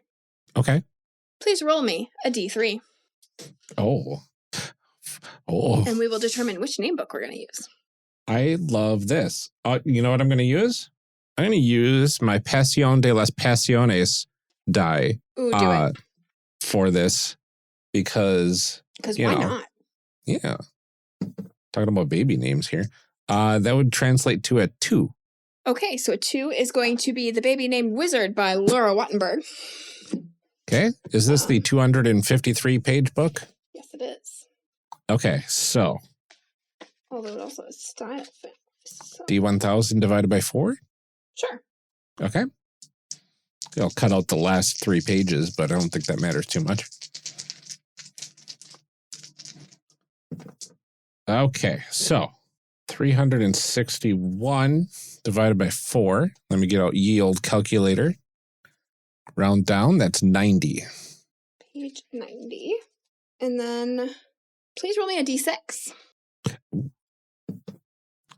A: Okay.
B: Please roll me a D3.
A: Oh.
B: And we will determine which name book we're going to use.
A: I love this. You know what I'm going to use? I'm going to use my Pasión de las Pasiones die
B: Ooh, do it.
A: for this because
B: why not?
A: Yeah. Talking about baby names here. That would translate to a 2.
B: Okay, so a 2 is going to be The Baby Named Wizard by Laura Wattenberg.
A: Okay. Is this the 253-page book?
B: Yes, it is.
A: Okay, so.
B: Although it also has style. So.
A: D1000 divided by 4?
B: Sure.
A: Okay. I'll cut out the last 3 pages, but I don't think that matters too much. Okay, so 361 divided by 4. Let me get out ye old calculator. Round down, that's 90.
B: Page 90. And then please roll me a D6.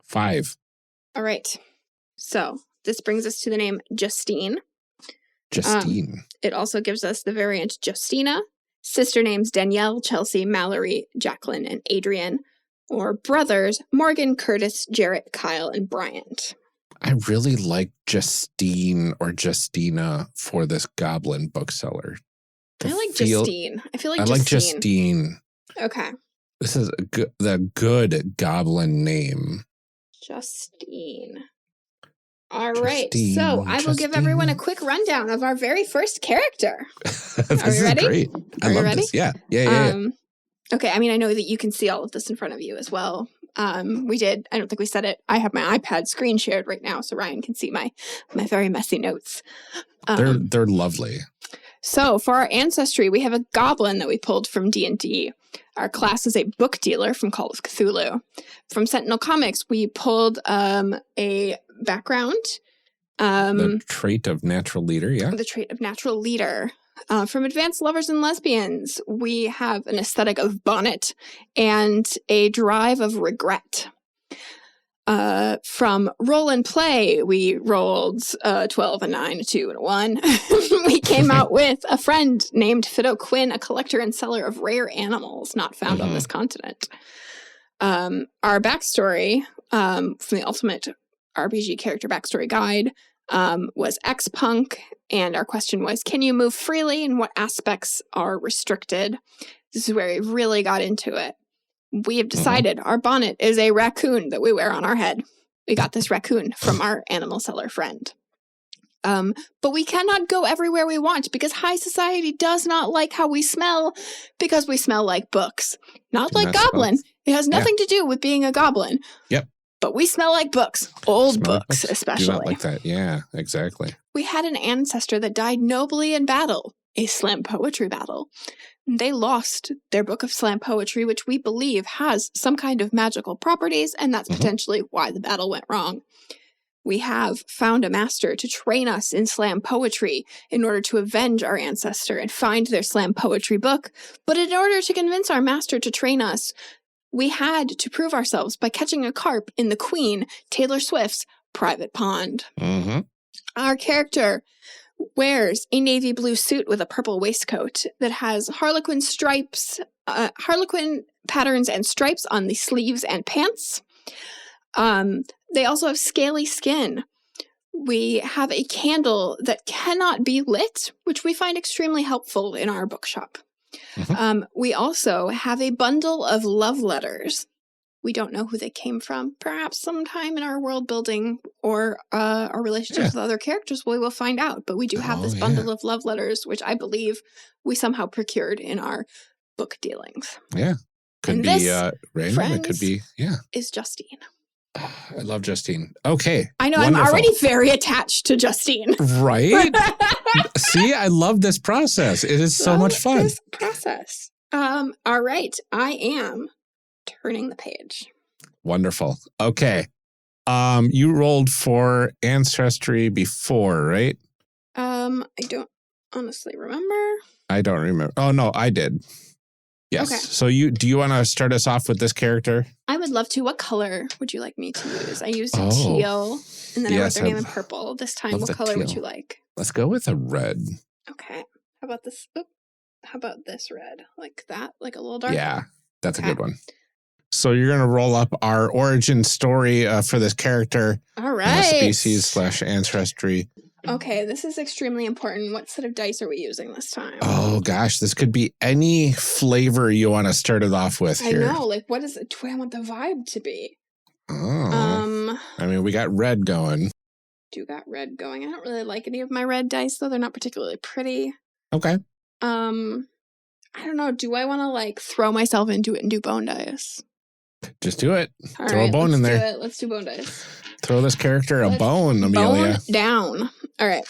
A: 5.
B: All right. So this brings us to the name Justine.
A: Justine.
B: It also gives us the variant Justina, sister names Danielle, Chelsea, Mallory, Jacqueline, and Adrian, or brothers Morgan, Curtis, Jarrett, Kyle, and Bryant.
A: I really like Justine or Justina for this goblin bookseller.
B: I like Justine. I feel like
A: I like Justine.
B: Okay.
A: This is the good goblin name.
B: Justine. All right. So I will give everyone a quick rundown of our very first character.
A: Are we ready? Great. I love this. Yeah.
B: Okay. I mean, I know that you can see all of this in front of you as well. We did. I don't think we said it. I have my iPad screen shared right now, so Ryan can see my very messy notes.
A: They're lovely.
B: So for our ancestry, we have a goblin that we pulled from D&D. Our class is a book dealer from Call of Cthulhu. From Sentinel Comics, we pulled a background.
A: The trait of natural leader, yeah.
B: The trait of natural leader. From Advanced Lovers and Lesbians, we have an aesthetic of bonnet and a drive of regret. From Roll and Play, we rolled 12, a 9, a 2, and a 1. We came out with a friend named Fido Quinn, a collector and seller of rare animals not found on this continent. Our backstory from the Ultimate RPG Character Backstory Guide was ex-punk, and our question was, can you move freely and what aspects are restricted? This is where we really got into it. We have decided our bonnet is a raccoon that we wear on our head. We got this raccoon from our animal seller friend. But we cannot go everywhere we want because high society does not like how we smell because we smell like books. Not like goblin. It has nothing to do with being a goblin.
A: Yep.
B: But we smell like books. Old books, especially.
A: Do not like that. Yeah, exactly.
B: We had an ancestor that died nobly in battle, a slam poetry battle. They lost their book of slam poetry, which we believe has some kind of magical properties, and that's potentially why the battle went wrong. We have found a master to train us in slam poetry in order to avenge our ancestor and find their slam poetry book. But in order to convince our master to train us, we had to prove ourselves by catching a carp in the Queen, Taylor Swift's private pond. Our character wears a navy blue suit with a purple waistcoat that has harlequin patterns and stripes on the sleeves and pants. They also have scaly skin. We have a candle that cannot be lit, which we find extremely helpful in our bookshop. We also have a bundle of love letters. We don't know who they came from. Perhaps sometime in our world building or our relationships with other characters, we will find out. But we do have this bundle of love letters, which I believe we somehow procured in our book dealings.
A: Yeah. Could
B: and
A: be random. It could be,
B: is Justine.
A: I love Justine. Okay.
B: I know. Wonderful. I'm already very attached to Justine.
A: Right? See, I love this process. It is so much fun.
B: This process. All right. I am turning the page.
A: Wonderful. Okay. You rolled for Ancestry before, right?
B: I don't honestly remember.
A: I don't remember. Oh, no, I did. Yes.
B: Okay.
A: So do you want to start us off with this character?
B: I would love to. What color would you like me to use? I used
A: Oh.
B: teal, and then I wrote
A: Yes,
B: their name in purple. This time,
A: love
B: what
A: the
B: color would
A: teal.
B: you like?
A: Let's go with a red.
B: Okay. How about this? Oop. How about this red? Like that? Like a little darker?
A: Yeah, that's
B: Okay.
A: a good one. So you're going to roll up our origin story for this character.
B: All right.
A: Species/ancestry.
B: Okay, this is extremely important. What set of dice are we using this time?
A: Oh, gosh. This could be any flavor you want to start it off with here.
B: I know. Like, what is it? What I want the vibe to be.
A: Oh. I mean, we got red going.
B: Do got red going. I don't really like any of my red dice, though. They're not particularly pretty.
A: Okay.
B: I don't know. Do I want to, like, throw myself into it and do bone dice?
A: Just do it.
B: All
A: Throw a bone in there.
B: Let's do bone dice.
A: Throw this character a
B: Let's
A: bone, Amelia.
B: Bone down. All right.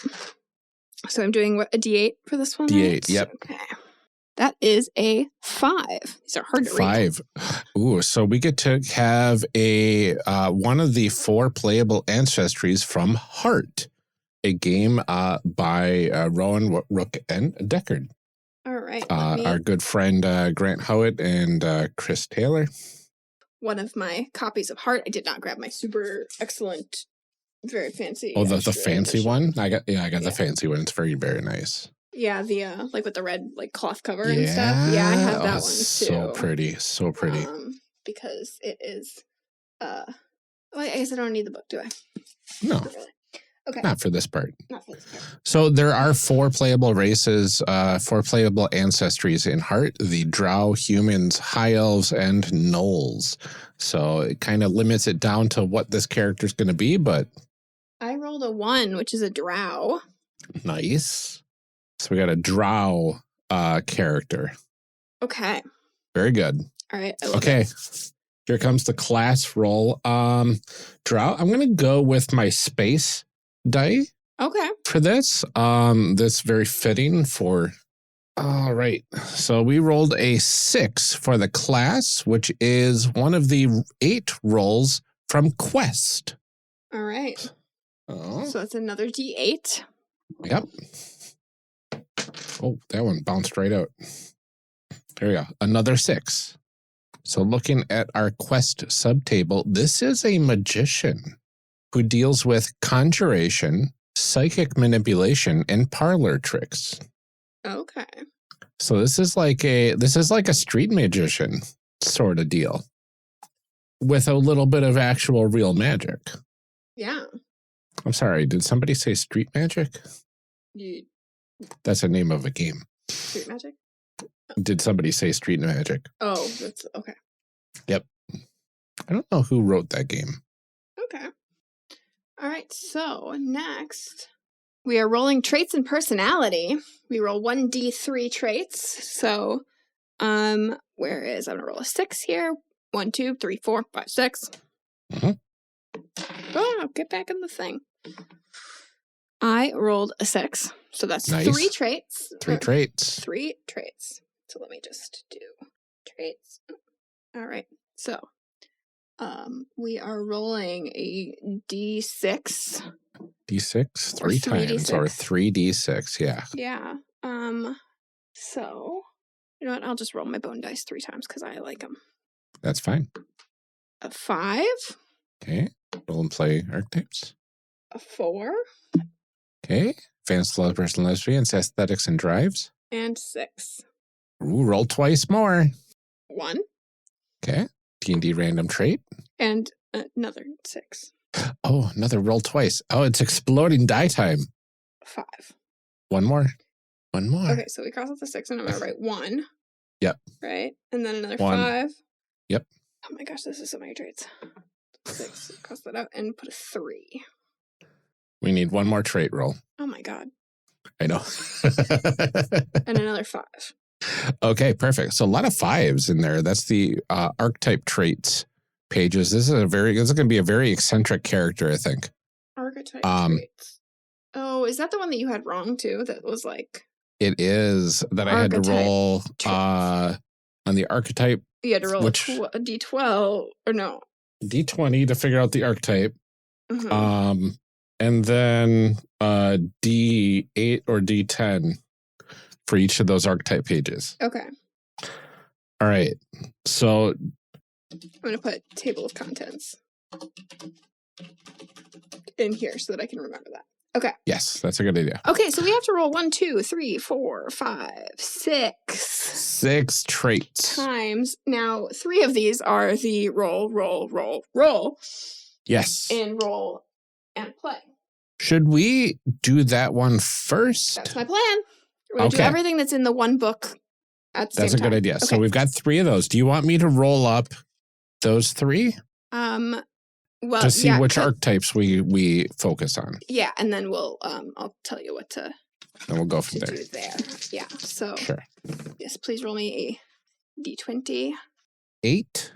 B: So I'm doing a D8 for this one.
A: D8,
B: right?
A: yep.
B: Okay. That is a 5. These are hard to read.
A: 5. Ooh, so we get to have a one of the 4 playable ancestries from Heart, a game by Rowan, Rook, and Deckard.
B: All right.
A: Our good friend Grant Howitt and Chris Taylor.
B: One of my copies of Heart. I did not grab my super excellent, very fancy.
A: Oh, the
B: extra
A: fancy
B: edition.
A: one? I got the fancy one. It's very, very nice.
B: Yeah, the like with the red like cloth cover and stuff. Yeah, I have that one too.
A: So pretty, so pretty.
B: Because it is well, I guess I don't need the book, do I?
A: No.
B: Not really. Okay.
A: Not for this part.
B: Not for this part.
A: So there are 4 playable races, 4 playable ancestries in Heart: the Drow, Humans, High Elves, and Gnolls. So it kind of limits it down to what this character is going to be, but
B: I rolled a 1, which is a Drow.
A: nice. So we got a Drow character.
B: Okay.
A: Very good.
B: All right. I love
A: Okay.
B: it.
A: Here comes the class roll. Drow. I'm going to go with my space die
B: Okay.
A: for this. That's very fitting for. All right. So we rolled a 6 for the class, which is one of the 8 rolls from Quest.
B: All right.
A: Oh.
B: So it's another D8.
A: Yep. Oh, that one bounced right out. There we go. Another 6. So looking at our Quest subtable, this is a magician who deals with conjuration, psychic manipulation, and parlor tricks.
B: Okay.
A: So this is like a street magician sort of deal with a little bit of actual real magic.
B: Yeah.
A: I'm sorry, did somebody say street magic? That's the name of a game.
B: Street magic?
A: Did somebody say street magic?
B: Oh, that's okay.
A: Yep. I don't know who wrote that game.
B: Okay. All right. So next, we are rolling traits and personality. We roll 1d3 traits. So, whereas I'm gonna roll a 6 here. 1, 2, 3, 4, 5, 6. Oh, get back in the thing. I rolled a 6. So that's
A: Nice.
B: 3 traits.
A: 3 traits.
B: 3 traits. So let me just do traits. All right. So, we are rolling a D6.
A: D6
B: Or
A: 3
B: 3D6.
A: times or 3D6. Yeah.
B: Yeah. So, you know what? I'll just roll my bone dice 3 times because I like them.
A: That's fine.
B: A 5.
A: Okay. Roll and play archetypes.
B: A 4.
A: Okay. Advanced love, personal lesbians, aesthetics, and drives.
B: And 6.
A: Ooh, roll twice more.
B: 1.
A: Okay. D&D random trait.
B: And another 6.
A: Oh, another roll twice. Oh, it's exploding die time.
B: 5.
A: One more. One more.
B: Okay, so we cross out the 6 and I'm going to write 1.
A: Yep.
B: Right? And then another
A: 1.
B: 5.
A: Yep.
B: Oh my gosh, this is so many traits. 6. Cross that out and put a 3.
A: We need one more trait roll.
B: Oh my god.
A: I know.
B: And another 5.
A: Okay, perfect. So a lot of 5s in there. That's the archetype traits pages. This is going to be a very eccentric character, I think.
B: Archetype traits. Oh, is that the one that you had wrong too? That was like.
A: It is that I had to roll on the archetype.
B: You had to roll
A: which,
B: a D12 or no?
A: D20 to figure out the archetype.
B: Mm-hmm.
A: And then D8 or D10 for each of those archetype pages.
B: Okay.
A: All right. So
B: I'm going to put table of contents in here so that I can remember that. Okay.
A: yes, that's a good idea.
B: Okay, so we have to roll 1, 2, 3, 4, 5, 6
A: 6 traits.
B: times. Now, 3 of these are the roll,
A: Yes.
B: and roll and play.
A: Should we do that one first?
B: That's my plan. We're going to do
A: Okay.
B: everything that's in the one book at the
A: That's
B: same
A: a
B: time.
A: good idea. So
B: Okay.
A: we've got 3 of those. Do you want me to roll up those 3
B: Well,
A: to see
B: yeah,
A: which archetypes we focus on?
B: Yeah, and then we'll I'll tell you what to
A: And we'll go from there.
B: do there. Yeah. So
A: Sure.
B: yes, please roll me a d20.
A: 8,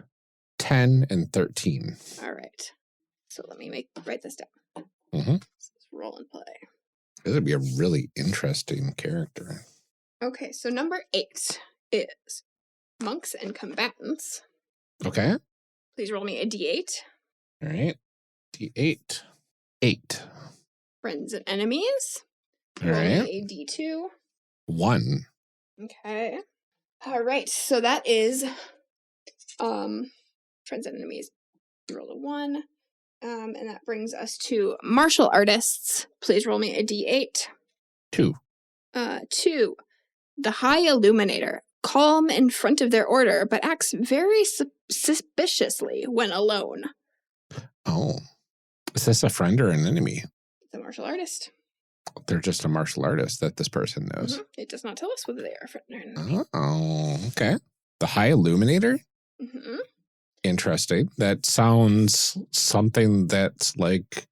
A: 10, and 13.
B: All right. So let me write this down.
A: Mm-hmm.
B: Let's roll and play.
A: This would be a really interesting character.
B: Okay, so number 8 is monks and combatants.
A: Okay.
B: Please roll me a d8.
A: All right. D8. 8.
B: Friends and enemies.
A: All
B: Roll
A: right.
B: me a d2.
A: 1.
B: Okay. All right. So that is friends and enemies. Roll a 1. And that brings us to martial artists. Please roll me a d8.
A: 2.
B: 2. The High Illuminator. Calm in front of their order, but acts very suspiciously when alone.
A: Oh. Is this a friend or an enemy?
B: The martial artist.
A: They're just a martial artist that this person knows.
B: Mhm. It does not tell us whether they are a friend or an enemy.
A: Oh, okay. The High Illuminator?
B: Mm-hmm.
A: Interesting. That sounds something that's like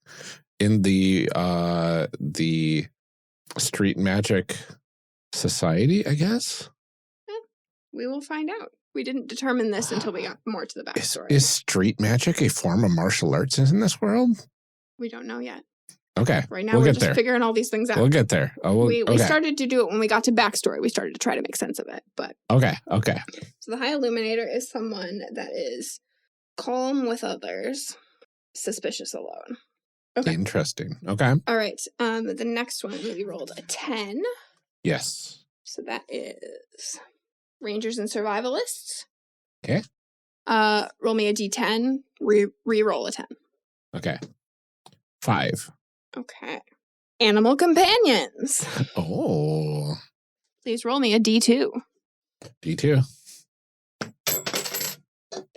A: in the street magic society, I guess.
B: We will find out. We didn't determine this until we got more to the backstory.
A: Is street magic a form of martial arts in this world?
B: We don't know yet.
A: Okay.
B: Right now,
A: we'll
B: we're
A: get
B: just
A: there.
B: figuring all these things out.
A: We'll get there. Oh,
B: we
A: okay.
B: started to do it when we got to backstory. We started to try to make sense of it. But
A: Okay.
B: so the High Illuminator is someone that is calm with others, suspicious alone. Okay.
A: Interesting. Okay.
B: All right. The next one we rolled a 10.
A: Yes.
B: So that is Rangers and Survivalists.
A: Okay.
B: Roll me a d10. Re-roll a 10.
A: Okay. 5.
B: Okay. Animal Companions.
A: Oh.
B: Please roll me a d2.
A: D2.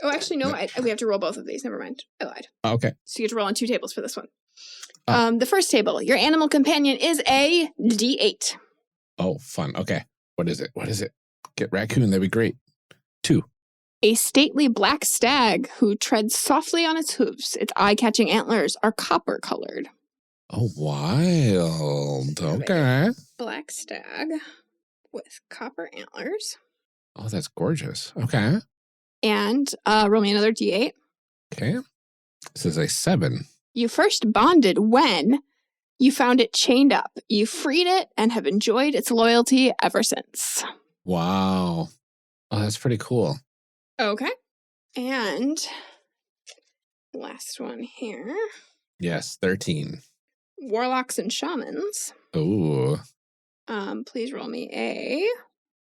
B: Oh, actually, no. We have to roll both of these. Never mind. I lied.
A: Okay.
B: So you get to roll on 2 tables for this one.
A: Oh.
B: The first table, your animal companion is a d8.
A: Oh, fun. Okay. What is it? Get raccoon. That'd be great. 2.
B: A stately black stag who treads softly on its hooves. Its eye-catching antlers are copper-colored.
A: Oh, wild. Okay.
B: Black stag with copper antlers.
A: Oh, that's gorgeous. Okay.
B: And roll me another d8.
A: Okay. This is a 7.
B: You first bonded when you found it chained up. You freed it and have enjoyed its loyalty ever since.
A: Wow. Oh, that's pretty cool.
B: Okay. And last one here.
A: Yes, 13.
B: Warlocks and shamans.
A: Ooh.
B: Please roll me a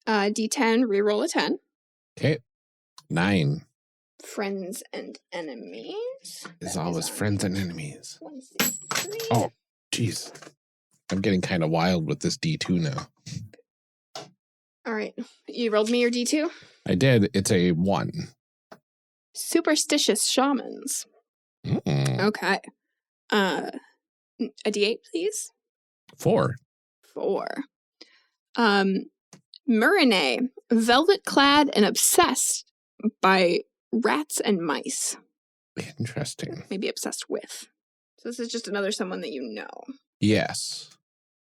B: d10, re-roll a 10.
A: Okay. 9.
B: Friends and enemies.
A: Is
B: That
A: always
B: on
A: friends and enemies.
B: 163.
A: Oh, jeez. I'm getting kind of wild with this D2 now.
B: All right. You rolled me your d2?
A: I did. It's a 1.
B: Superstitious shamans.
A: Mm-mm.
B: Okay. A d8, please.
A: 4.
B: 4. Murine, velvet-clad and obsessed by rats and mice.
A: Interesting.
B: Maybe obsessed with. So this is just another someone that you know.
A: Yes.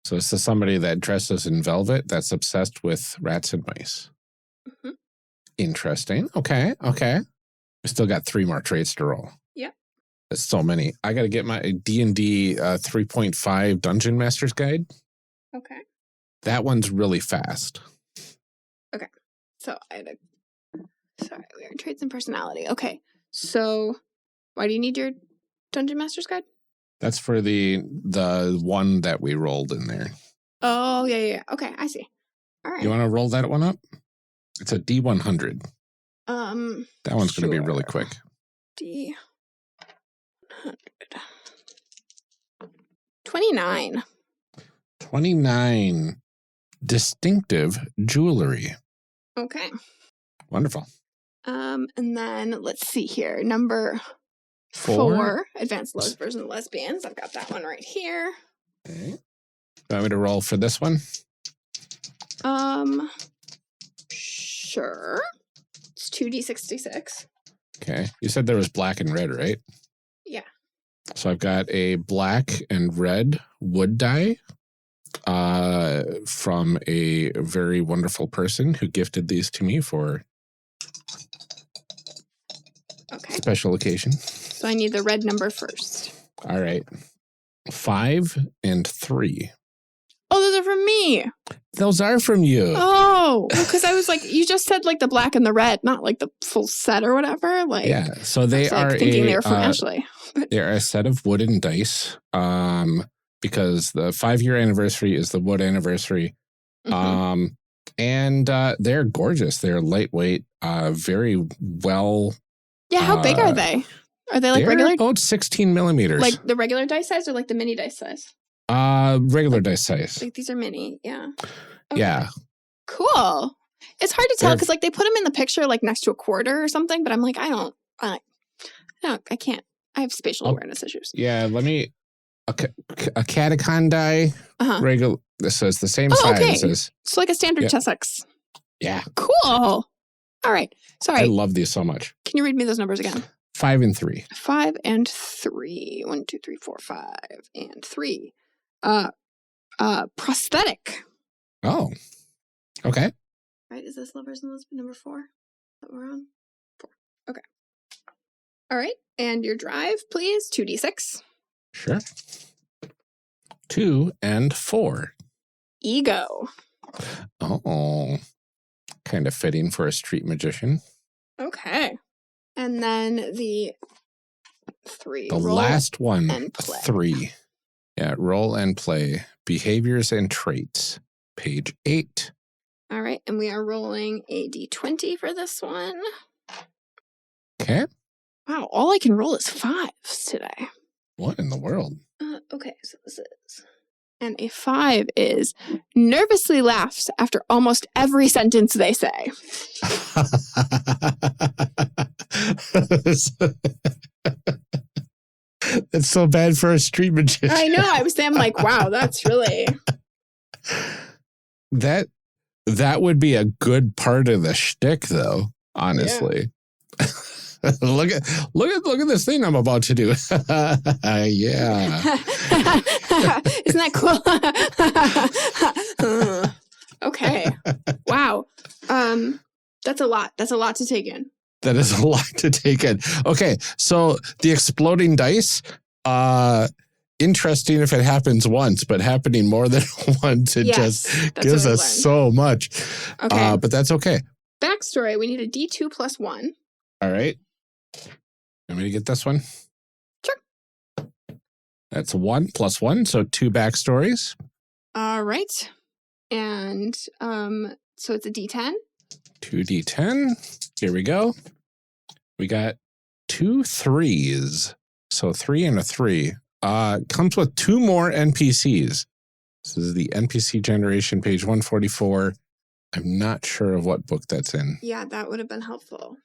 A: So this is somebody that dresses in velvet that's obsessed with rats and mice.
B: Mm-hmm.
A: Interesting. Okay. We still got 3 more traits to roll.
B: Yep.
A: That's so many. I got to get my D&D 3.5 Dungeon Master's Guide.
B: Okay.
A: That one's really fast.
B: Okay. So we are in traits and personality. Okay. So why do you need your Dungeon Master's Guide?
A: That's for the one that we rolled in there.
B: Oh, yeah. Okay, I see. All right.
A: You want to roll that one up? It's a D100. That one's going to be really quick.
B: D100. 29.
A: 29. Distinctive jewelry.
B: Okay.
A: Wonderful.
B: And then let's see here. Number 4, advanced version of lesbians. I've got that one right here.
A: Okay. Want me to roll for this one?
B: Sure. It's 2d66.
A: Okay. You said there was black and red, right?
B: Yeah.
A: So I've got a black and red wood die from a very wonderful person who gifted these to me for special occasion.
B: So I need the red number first.
A: All right. 5 and 3.
B: Oh, those are from me.
A: Those are from you.
B: Oh, because I was like, you just said like the black and the red, not like the full set or whatever. Like,
A: yeah. So they are
B: thinking they were from Ashley.
A: They're a set of wooden dice. Because the 5-year anniversary is the wood anniversary.
B: Mm-hmm.
A: And they're gorgeous. They're lightweight, very well.
B: Yeah, how big are they? Are they like regular?
A: About 16 millimeters.
B: Like the regular dice size or like the mini dice size?
A: Regular dice size.
B: Like these are mini, yeah. Okay.
A: Yeah.
B: Cool. It's hard to tell because like they put them in the picture like next to a quarter or something, but I'm like, I can't. I have spatial awareness issues.
A: Yeah, let me. A catacon die. Regular. This is the same size.
B: Okay.
A: As.
B: So like a standard Chessex.
A: Yeah.
B: Cool. All right. Sorry.
A: I love these so much.
B: Can you read me those numbers again?
A: 5 and 3.
B: 5 and 3. 1, 2, 3, 4, 5 and 3. Prosthetic.
A: Oh. Okay.
B: Right. Is this Lovers and Lesbian number 4 that we're on? 4. Okay. All right. And your drive, please. 2d6.
A: Sure. 2 and 4.
B: Ego.
A: Oh. Kind of fitting for a street magician.
B: Okay. And then the 3.
A: The last one.
B: And play.
A: 3. Yeah. Roll and play. Behaviors and traits. Page 8.
B: All right. And we are rolling a d20 for this one.
A: Okay.
B: Wow. All I can roll is 5s today.
A: What in the world?
B: Okay, so this is... And a 5 is nervously laughs after almost every sentence they say.
A: That's so bad for a street magician.
B: I know. I was saying, like, wow, that's really...
A: That would be a good part of the shtick, though, honestly. Yeah. Look at this thing I'm about to do. Yeah.
B: Isn't that cool? Okay. Wow. That's a lot. That's a lot to take in.
A: That is a lot to take in. Okay. So the exploding dice, interesting if it happens once, but happening more than once, it just gives us so much. Okay. But that's okay.
B: Backstory. We need a D2 plus 1.
A: All right. Want me to get this one?
B: Sure.
A: That's 1 plus 1, so 2 backstories.
B: All right. And so it's a D10.
A: 2d10. Here we go. We got 2 3s. So 3 and a 3. Comes with 2 more NPCs. This is the NPC generation, page 144. I'm not sure of what book that's in.
B: Yeah, that would have been helpful.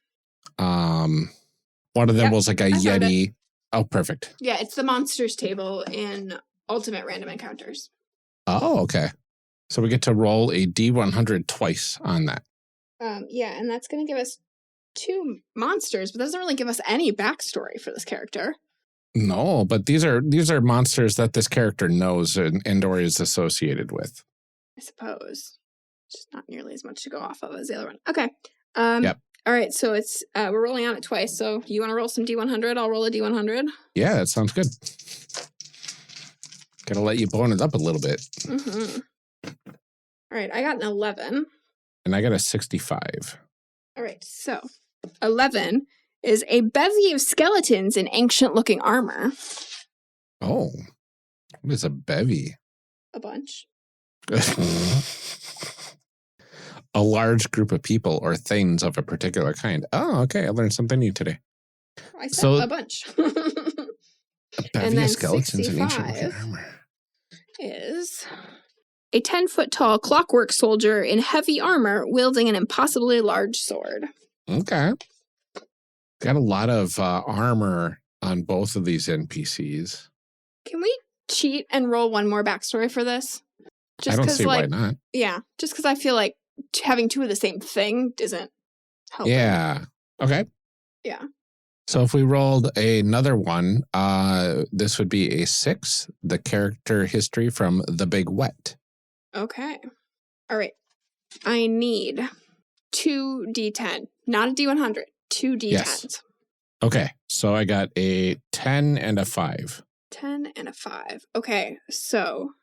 A: One of them was like a Yeti. Oh, perfect.
B: Yeah, it's the monsters table in Ultimate Random Encounters.
A: Oh, okay. So we get to roll a D100 twice on that.
B: Yeah, and that's going to give us 2 monsters, but that doesn't really give us any backstory for this character.
A: No, but these are monsters that this character knows and or is associated with.
B: I suppose. Just not nearly as much to go off of as the other one. Okay.
A: Yep.
B: All right, so it's we're rolling on it twice. So you want to roll some D100? I'll roll a D100.
A: Yeah, that sounds good. Gotta let you bone it up a little bit.
B: Mm-hmm. All right, I got an 11.
A: And I got a 65.
B: All right, so 11 is a bevy of skeletons in ancient-looking armor.
A: Oh, what is a bevy?
B: A bunch.
A: A large group of people or things of a particular kind. Oh, okay. I learned something new today.
B: I said
A: So-
B: a bunch.
A: A bevy
B: And then
A: of skeletons in ancient
B: 65
A: looking armor.
B: is a 10-foot tall clockwork soldier in heavy armor wielding an impossibly large sword.
A: Okay. Got a lot of armor on both of these NPCs.
B: Can we cheat and roll one more backstory for this?
A: I don't
B: 'cause,
A: see why not.
B: Yeah, just because I feel like having two of the same thing isn't helping.
A: Yeah. Okay.
B: Yeah.
A: So if we rolled another one, this would be a 6, the character history from The Big Wet.
B: Okay. All right. I need 2 D10, not a D100, 2 D10s.
A: Yes. Okay. So I got a 10 and a 5.
B: 10 and a 5. Okay, so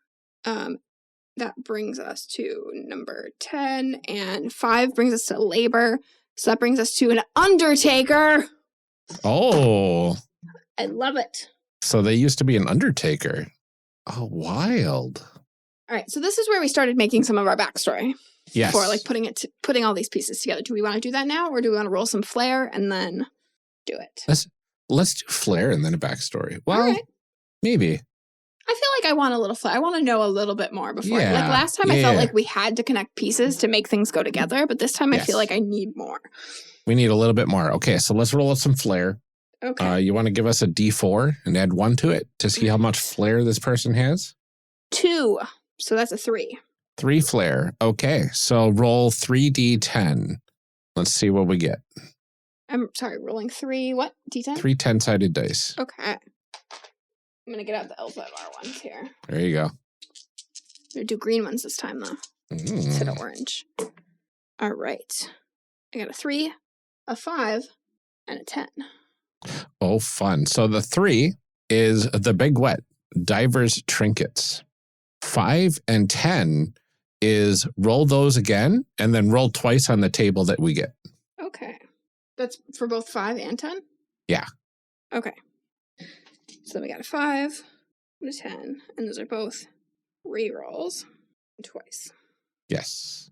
B: that brings us to number 10, and 5 brings us to labor. So that brings us to an undertaker.
A: Oh,
B: I love it.
A: so they used to be an undertaker. Oh, wild.
B: All right, so this is where we started making some of our backstory.
A: Yes.
B: For like putting all these pieces together. Do we want to do that now, or do we want to roll some flair and then do it?
A: Let's do Flair and then a backstory. Well,
B: All right.
A: maybe.
B: I feel like I want a little flair. I want to know a little bit more before.
A: Yeah,
B: Like last time, I felt
A: yeah.
B: like we had to connect pieces to make things go together, but this time I feel
A: Yes.
B: like I need more.
A: We need a little bit more. Okay, so let's roll out some Flair.
B: Okay.
A: You want to give us a D4 and add 1 to it to see how much Flair this person has?
B: 2. So that's a 3.
A: 3 Flair. Okay, so roll 3D10. Let's see what we get.
B: I'm sorry, rolling 3. What? D10?
A: 3 10-sided dice.
B: Okay. I'm going to get out the LZR ones here.
A: There you go.
B: I'm going to do green ones this time, though, instead of orange. All right. I got a 3, a 5, and a 10.
A: Oh, fun. So the 3 is The Big Wet, Diver's Trinkets. 5 and 10 is roll those again and then roll twice on the table that we get.
B: Okay. That's for both 5 and 10?
A: Yeah.
B: Okay. So then we got a 5 and a 10, and those are both re-rolls twice.
A: Yes.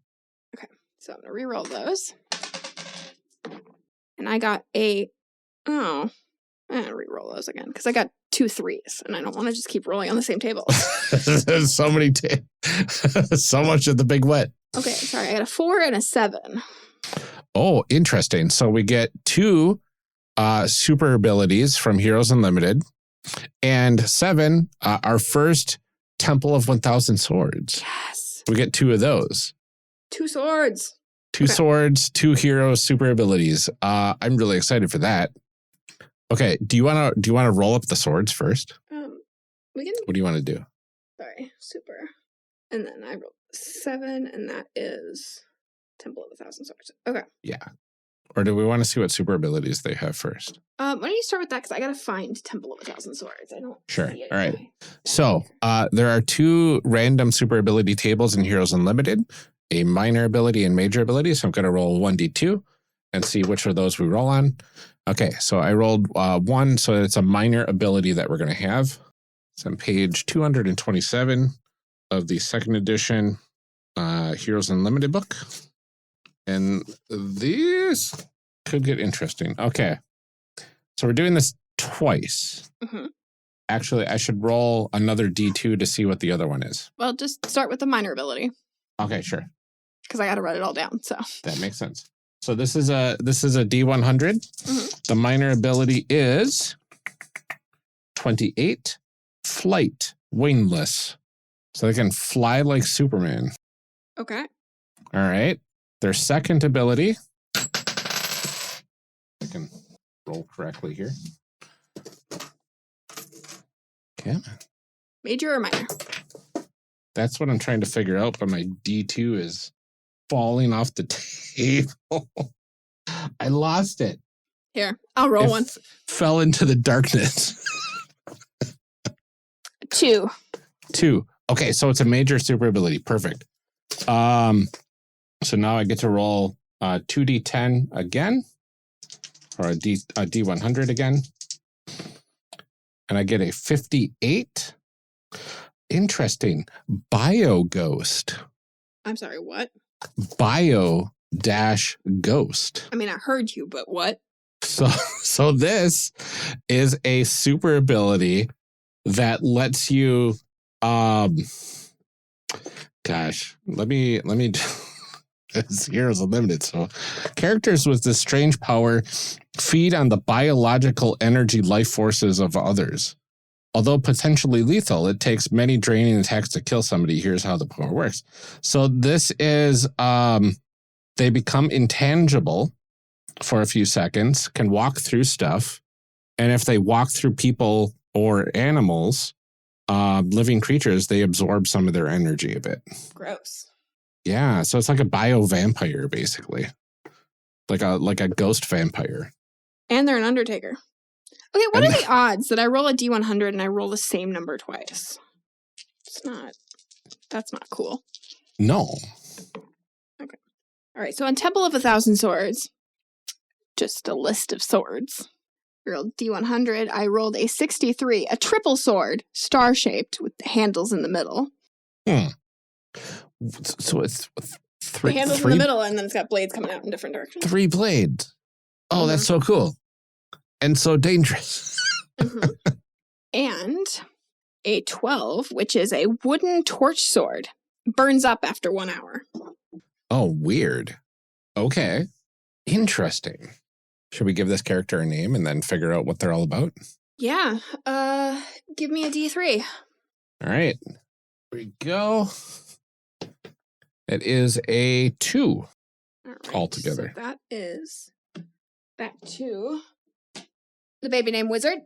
B: So I'm going to re-roll those. And I got I'm going to re-roll those again because I got 2 3s, and I don't want to just keep rolling on the same table.
A: So many, so much of The Big Wet.
B: Okay, sorry. I got a 4 and a 7.
A: Oh, interesting. So we get 2 super abilities from Heroes Unlimited, and 7, our first Temple of 1,000 Swords.
B: Yes.
A: We get 2 of those.
B: 2 swords.
A: 2
B: Okay.
A: swords, 2 heroes, super abilities. I'm really excited for that. Okay, do you want to roll up the swords first?
B: We can.
A: What do you want to do?
B: Sorry, super. And then I rolled 7, and that is Temple of 1,000 Swords. Okay.
A: Yeah. Or do we want to see what super abilities they have first?
B: Why don't you start with that? Because I gotta find Temple of 1,000 Swords. I don't.
A: Sure.
B: See it
A: All right.
B: in my-
A: So there are 2 random super ability tables in Heroes Unlimited, a minor ability and major ability. So I'm going to roll 1d2 and see which of those we roll on. Okay, so I rolled 1, so it's a minor ability that we're going to have. It's on page 227 of the 2nd edition Heroes Unlimited book. And this could get interesting. Okay, so we're doing this twice.
B: Mhm.
A: Actually, I should roll another D2 to see what the other one is.
B: Well, just start with the minor ability
A: Okay, sure.
B: because I gotta write it all down. So.
A: That makes sense. So this is a D100.
B: Mhm.
A: The minor ability is 28, flight, wingless. So they can fly like Superman.
B: Okay.
A: All right. Their second ability, I can roll correctly here. Okay.
B: Major or minor?
A: That's what I'm trying to figure out, but my D2 is falling off the table. I lost it.
B: Here, I'll roll
A: It
B: one.
A: Fell into the darkness.
B: 2.
A: 2. Okay, so it's a major super ability. Perfect. So now I get to roll 2d10 again, or a D100 again. And I get a 58. Interesting. Bio Ghost.
B: I'm sorry, what?
A: Bio-Ghost.
B: I mean, I heard you, but what?
A: So this is a super ability that lets you gosh, let me Heroes Unlimited. So characters with this strange power feed on the biological energy life forces of others. Although potentially lethal, it takes many draining attacks to kill somebody. Here's how the power works. So this is they become intangible for a few seconds, can walk through stuff, and if they walk through people or animals, living creatures, they absorb some of their energy a bit.
B: Gross.
A: Yeah, so it's like a bio-vampire, basically. Like a ghost vampire.
B: And they're an undertaker. Okay, what are the odds that I roll a D100 and I roll the same number twice? That's not cool.
A: No.
B: Okay. All right, so on Temple of 1,000 Swords, just a list of swords. I rolled D100. I rolled a 63, a triple sword, star-shaped with the handles in the middle.
A: So it's three.
B: The handles in the middle, and then it's got blades coming out in different directions.
A: 3 blades. Oh, that's so cool. And so dangerous.
B: And a 12, which is a wooden torch sword. Burns up after 1 hour.
A: Oh, weird. Okay. Interesting. Should we give this character a name and then figure out what they're all about? Yeah.
B: Give me a D3.
A: All right. Here we go. It is a 2
B: all right,
A: altogether.
B: So that is back to the baby name wizard.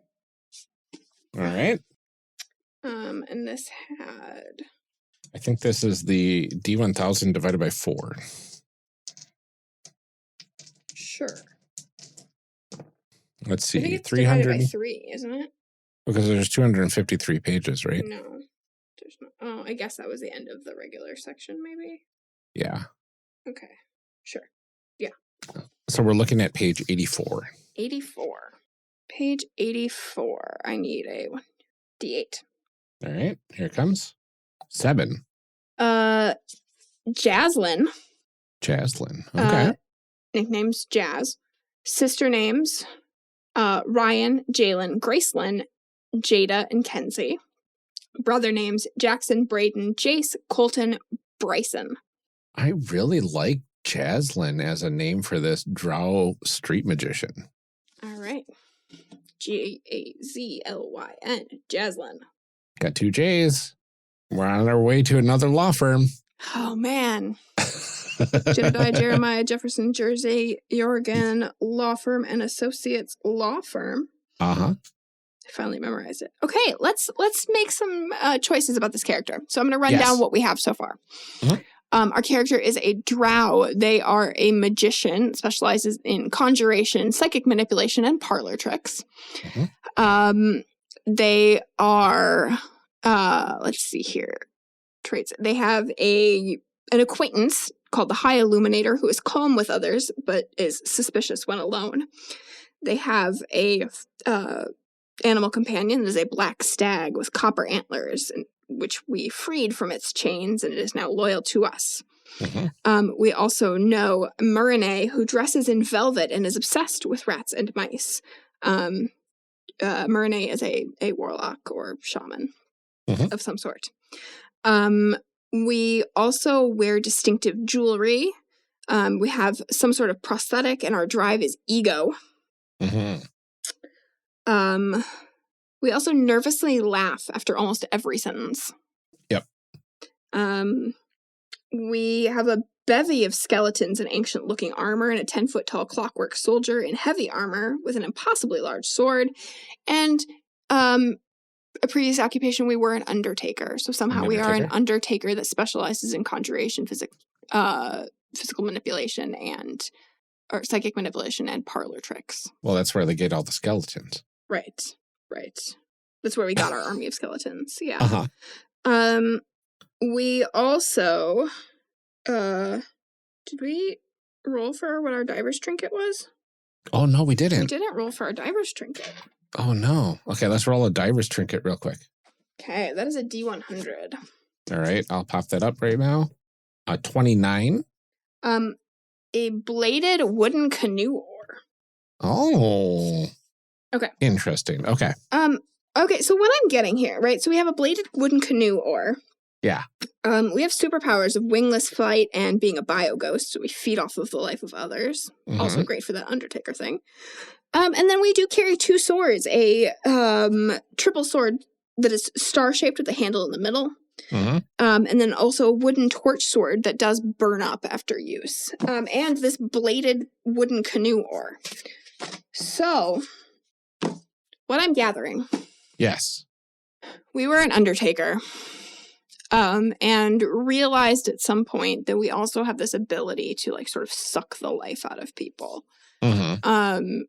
A: All right.
B: And this had...
A: I think this is the D1000 divided by 4.
B: Sure.
A: Let's see.
B: I think it's
A: 300
B: divided by 3, isn't it?
A: Because there's 253 pages, right?
B: No. There's not. Oh, I guess that was the end of the regular section, maybe?
A: Yeah.
B: Okay. Sure. Yeah.
A: So we're looking at page 84.
B: 84. Page 84. I need a D8.
A: All right. Here it comes. 7.
B: Jaslyn.
A: Jaslyn. Okay.
B: Nicknames Jazz. Sister names Ryan, Jalen, Gracelyn, Jada, and Kenzie. Brother names Jackson, Braden, Jace, Colton, Bryson.
A: I really like Jaslyn as a name for this drow street magician.
B: All right. Jazlyn. Jaslyn.
A: Got 2 J's. We're on our way to another law firm.
B: Oh, man. Jedediah, Jeremiah, Jefferson, Jersey, Oregon Law Firm and Associates Law Firm.
A: Uh-huh.
B: I finally memorized it. Okay, let's make some choices about this character. So I'm going to run down what we have so far. Our character is a drow. They are a magician, specializes in conjuration, psychic manipulation, and parlor tricks. They are, let's see here, traits. They have an acquaintance called the High Illuminator, who is calm with others, but is suspicious when alone. They have a animal companion that is a black stag with copper antlers, which we freed from its chains, and it is now loyal to us. We also know Murine, who dresses in velvet and is obsessed with rats and mice. Murine is a warlock or shaman of some sort. We also wear distinctive jewelry. We have some sort of prosthetic, and our drive is ego. We also nervously laugh after almost every sentence.
A: Yep.
B: We have a bevy of skeletons in ancient-looking armor and a 10-foot-tall clockwork soldier in heavy armor with an impossibly large sword. And a previous occupation, we were an undertaker. So somehow we are an undertaker that specializes in conjuration, physical manipulation, or psychic manipulation and parlor tricks.
A: Well, that's where they get all the skeletons.
B: Right. That's where we got our army of skeletons. Yeah. We also, did we roll for what our diver's trinket was?
A: Oh, no, we didn't.
B: We didn't roll for our diver's trinket.
A: Oh, no. Okay, let's roll a diver's trinket real quick.
B: Okay, that is a D100.
A: All right, I'll pop that up right now. 29.
B: A bladed wooden canoe oar.
A: Oh.
B: Okay.
A: Interesting. Okay.
B: Okay, so what I'm getting here, right? So we have a bladed wooden canoe oar.
A: Yeah.
B: We have superpowers of wingless flight and being a bioghost, so we feed off of the life of others.
A: Mhm.
B: Also great for that Undertaker thing. And then we do carry 2 swords, a triple sword that is star-shaped with a handle in the middle.
A: Mhm.
B: And then also a wooden torch sword that does burn up after use. And this bladed wooden canoe oar. So, what I'm gathering,
A: Yes.
B: we were an Undertaker. And realized at some point that we also have this ability to like sort of suck the life out of people.
A: Mm-hmm.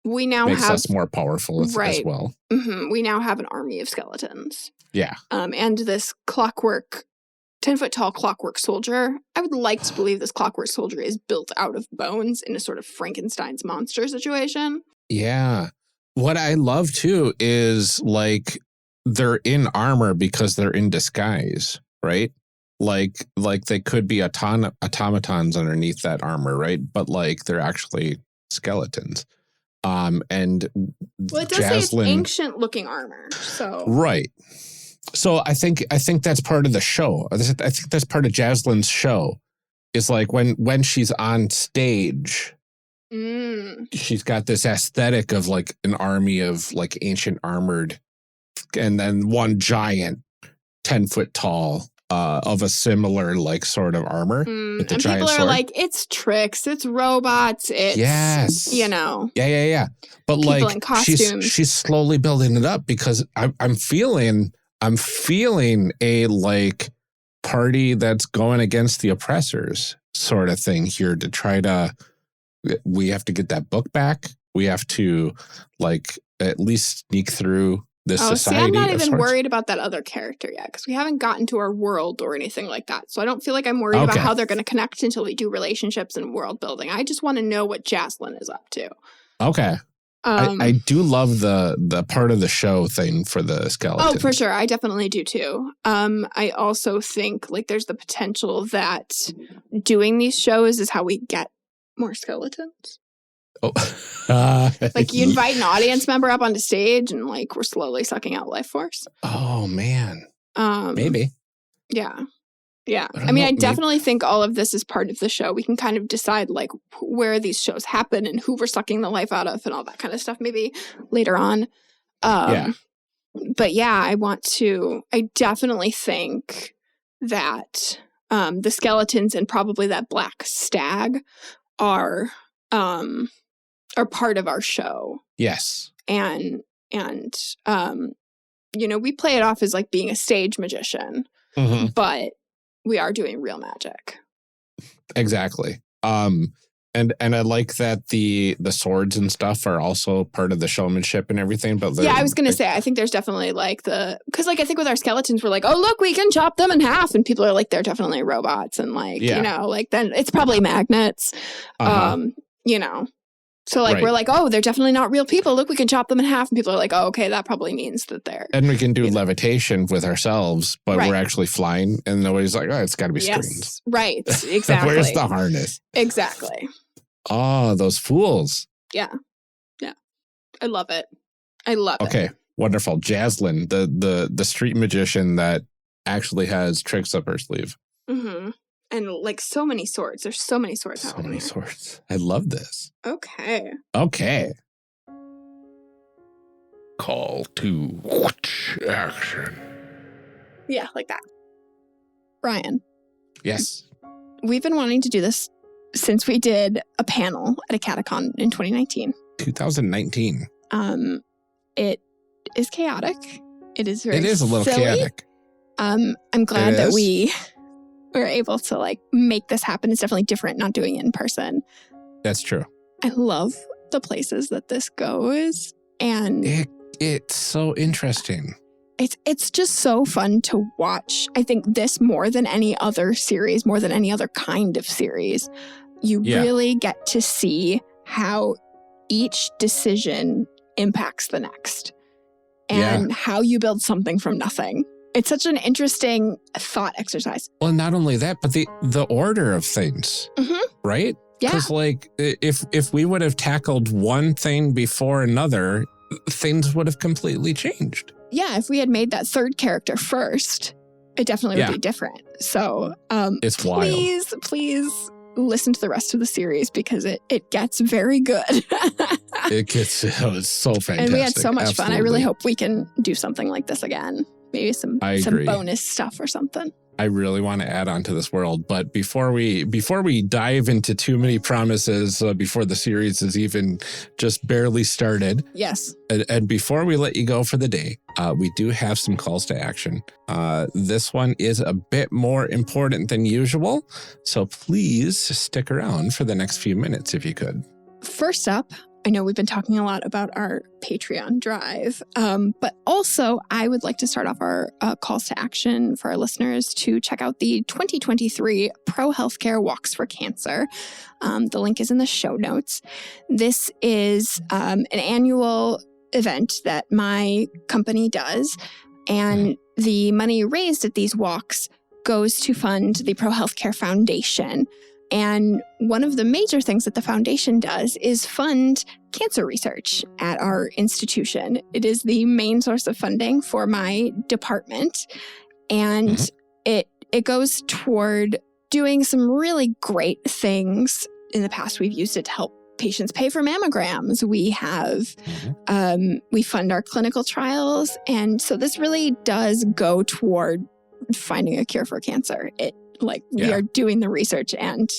B: We now
A: Makes
B: have
A: us more powerful as well.
B: Mm-hmm, we now have an army of skeletons.
A: Yeah.
B: And this 10-foot tall clockwork soldier. I would like to believe this clockwork soldier is built out of bones in a sort of Frankenstein's monster situation.
A: Yeah. What I love too is like they're in armor because they're in disguise, right? Like they could be automatons underneath that armor, right? But like they're actually skeletons. And
B: well, it does say it's ancient looking armor, so
A: right. So I think that's part of the show. I think that's part of Jaslyn's show. Is like when she's on stage, she's got this aesthetic of like an army of like ancient armored, and then one giant 10-foot tall of a similar like sort of armor. With the
B: and
A: giant
B: people are
A: sword.
B: like, it's tricks, it's robots, it's
A: yes,
B: you know,
A: yeah. But
B: people
A: like
B: in costumes.
A: she's slowly building it up because I'm feeling a like party that's going against the oppressors sort of thing here to try to. We have to get that book back. We have to like at least sneak through this society.
B: See, I'm not even worried about that other character yet because we haven't gotten to our world or anything like that. So I don't feel like I'm worried about how they're going to connect until we do relationships and world building. I just want to know what Jaslyn is up to.
A: Okay. I do love the part of the show thing for the skeletons.
B: Oh, for sure. I definitely do too. I also think like there's the potential that doing these shows is how we get more skeletons.
A: Oh.
B: Like you invite an audience member up onto stage and like we're slowly sucking out life force.
A: Oh man. Maybe.
B: Yeah. I mean, I definitely think all of this is part of the show. We can kind of decide like where these shows happen and who we're sucking the life out of and all that kind of stuff maybe later on. But yeah, I definitely think that the skeletons and probably that black stag are part of our show.
A: Yes.
B: And you know, we play it off as like being a stage magician, but we are doing real magic. Exactly.
A: And I like that the swords and stuff are also part of the showmanship and everything. But
B: yeah, I was going to say, I think there's definitely like because like I think with our skeletons, we're like, oh, look, we can chop them in half. And people are like, they're definitely robots. And like, you know, like then it's probably magnets, you know. So like we're like, oh, they're definitely not real people. Look, we can chop them in half. And people are like, oh, okay, that probably means that they're.
A: And we can do levitation with ourselves, but we're actually flying. And nobody's like, oh, it's got to be screens.
B: Right, exactly.
A: Where's the harness?
B: Exactly.
A: Oh, those fools.
B: Yeah. I love it. Okay,
A: wonderful. Jaslyn, the street magician that actually has tricks up her sleeve.
B: Mm-hmm. And like so many swords. There's so many swords.
A: So many swords. I love this.
B: Okay.
A: Call to action.
B: Yeah, like that. Ryan.
A: Yes.
B: We've been wanting to do this since we did a panel at a catacon in 2019.
A: 2019.
B: It is chaotic. It is very
A: It is a little
B: silly.
A: chaotic.
B: I'm glad that we were able to like make this happen. It's definitely different not doing it in person.
A: That's true.
B: I love the places that this goes, and
A: it's so interesting.
B: It's just so fun to watch. I think this more than any other series, more than any other kind of series, you really get to see how each decision impacts the next and how you build something from nothing. It's such an interesting thought exercise.
A: Well, not only that, but the order of things, right?
B: Yeah.
A: Because like if we would have tackled one thing before another, things would have completely changed.
B: Yeah, if we had made that third character first, it definitely would be different. So
A: it's
B: please listen to the rest of the series because it gets very good.
A: It's so fantastic.
B: And we had so much fun. I really
A: Absolutely.
B: hope we can do something like this again. Maybe some bonus stuff or something.
A: I really want to add on to this world, but before we dive into too many promises, before the series is even just barely started,
B: yes,
A: and before we let you go for the day, we do have some calls to action. This one is a bit more important than usual, so please stick around for the next few minutes if you could.
B: First up, I know we've been talking a lot about our Patreon drive, but also I would like to start off our calls to action for our listeners to check out the 2023 Pro Healthcare Walks for Cancer. The link is in the show notes. This is an annual event that my company does, and the money raised at these walks goes to fund the Pro Healthcare Foundation. And one of the major things that the foundation does is fund cancer research at our institution. It is the main source of funding for my department. And it goes toward doing some really great things. In the past, we've used it to help patients pay for mammograms. We have, we fund our clinical trials. And so this really does go toward finding a cure for cancer. We are doing the research, and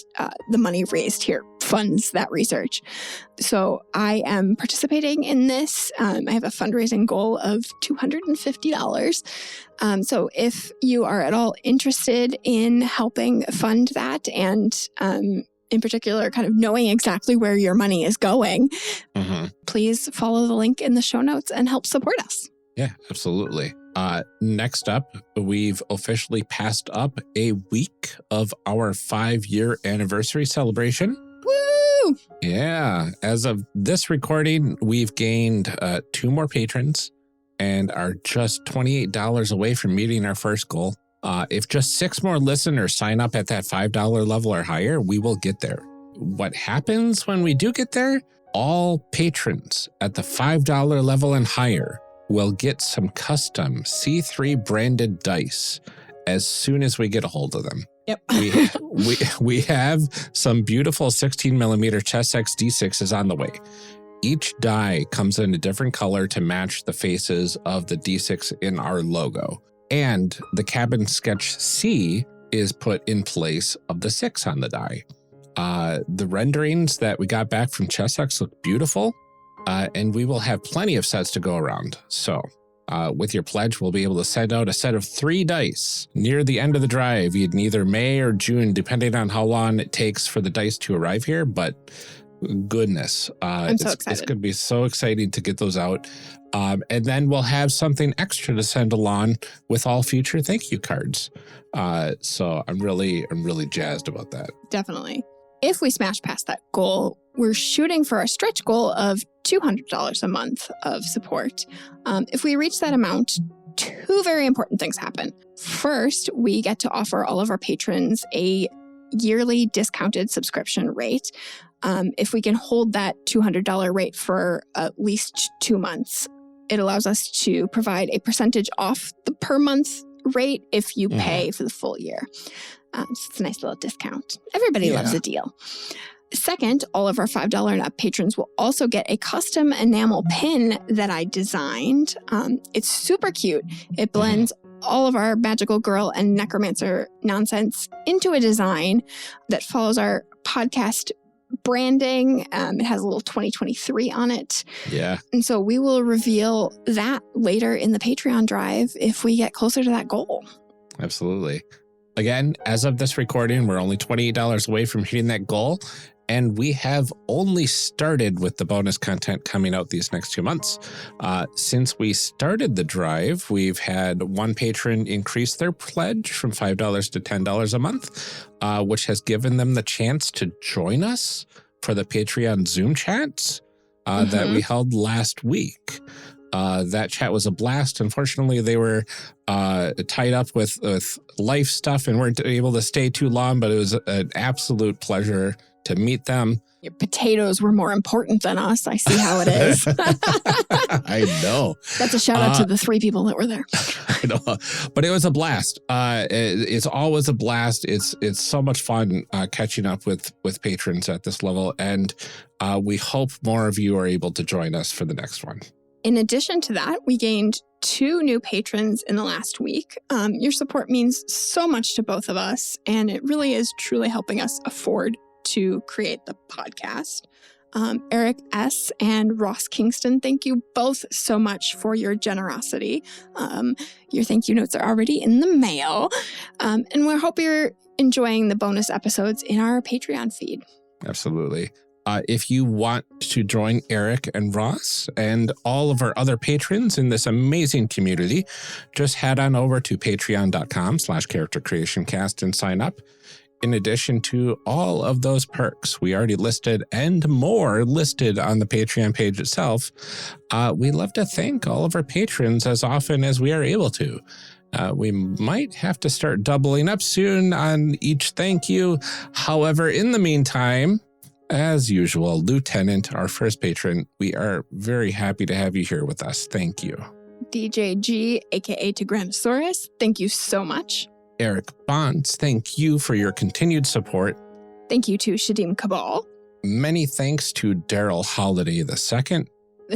B: the money raised here funds that research. So I am participating in this. I have a fundraising goal of $250. So if you are at all interested in helping fund that, and in particular, kind of knowing exactly where your money is going, please follow the link in the show notes and help support us.
A: Yeah, absolutely. Next up, we've officially passed up a week of our 5-year anniversary celebration.
B: Woo!
A: Yeah. As of this recording, we've gained 2 more patrons and are just $28 away from meeting our first goal. If just 6 more listeners sign up at that $5 level or higher, we will get there. What happens when we do get there? All patrons at the $5 level and higher will get some custom C3 branded dice as soon as we get a hold of them.
B: Yep.
A: we have some beautiful 16mm Chessex D6s on the way. Each die comes in a different color to match the faces of the D6 in our logo. And the cabin sketch C is put in place of the 6 on the die. The renderings that we got back from Chessex look beautiful. And we will have plenty of sets to go around. So with your pledge, we'll be able to send out a set of 3 dice near the end of the drive, in either May or June, depending on how long it takes for the dice to arrive here. But goodness,
B: I'm so excited.
A: It's going to be so exciting to get those out. And then we'll have something extra to send along with all future thank you cards. So I'm really jazzed about that.
B: Definitely. If we smash past that goal, we're shooting for a stretch goal of $200 a month of support. If we reach that amount, 2 very important things happen. First, we get to offer all of our patrons a yearly discounted subscription rate. If we can hold that $200 rate for at least 2 months, it allows us to provide a percentage off the per month rate if you pay for the full year. So it's a nice little discount. Everybody loves a deal. Second, all of our $5 and up patrons will also get a custom enamel pin that I designed. It's super cute. It blends all of our magical girl and necromancer nonsense into a design that follows our podcast branding. It has a little 2023 on it.
A: Yeah.
B: And so we will reveal that later in the Patreon drive if we get closer to that goal.
A: Absolutely. Again, as of this recording, we're only $28 away from hitting that goal. And we have only started with the bonus content coming out these next 2 months. Since we started the drive, we've had 1 patron increase their pledge from $5 to $10 a month, which has given them the chance to join us for the Patreon Zoom chats. that we held last week. That chat was a blast. Unfortunately, they were tied up with life stuff and weren't able to stay too long, but it was an absolute pleasure to meet them.
B: Your potatoes were more important than us. I see how it is.
A: I know.
B: That's a shout out to the 3 people that were there.
A: I know, but it was a blast. It's always a blast. It's so much fun catching up with patrons at this level, and we hope more of you are able to join us for the next one.
B: In addition to that, we gained 2 new patrons in the last week. Your support means so much to both of us, and it really is truly helping us afford to create the podcast. Eric S. and Ross Kingston, thank you both so much for your generosity. Your thank you notes are already in the mail. And we hope you're enjoying the bonus episodes in our Patreon feed.
A: Absolutely. If you want to join Eric and Ross and all of our other patrons in this amazing community, just head on over to patreon.com/charactercreationcast and sign up. In addition to all of those perks we already listed and more listed on the Patreon page itself, we love to thank all of our patrons as often as we are able to. We might have to start doubling up soon on each thank you. However, in the meantime, as usual, Lieutenant, our first patron, we are very happy to have you here with us. Thank you.
B: DJ G, aka Tyrannosaurus, thank you so much.
A: Eric Bonds, thank you for your continued support.
B: Thank you to Shadim Cabal.
A: Many thanks to Daryl Holiday II.
B: The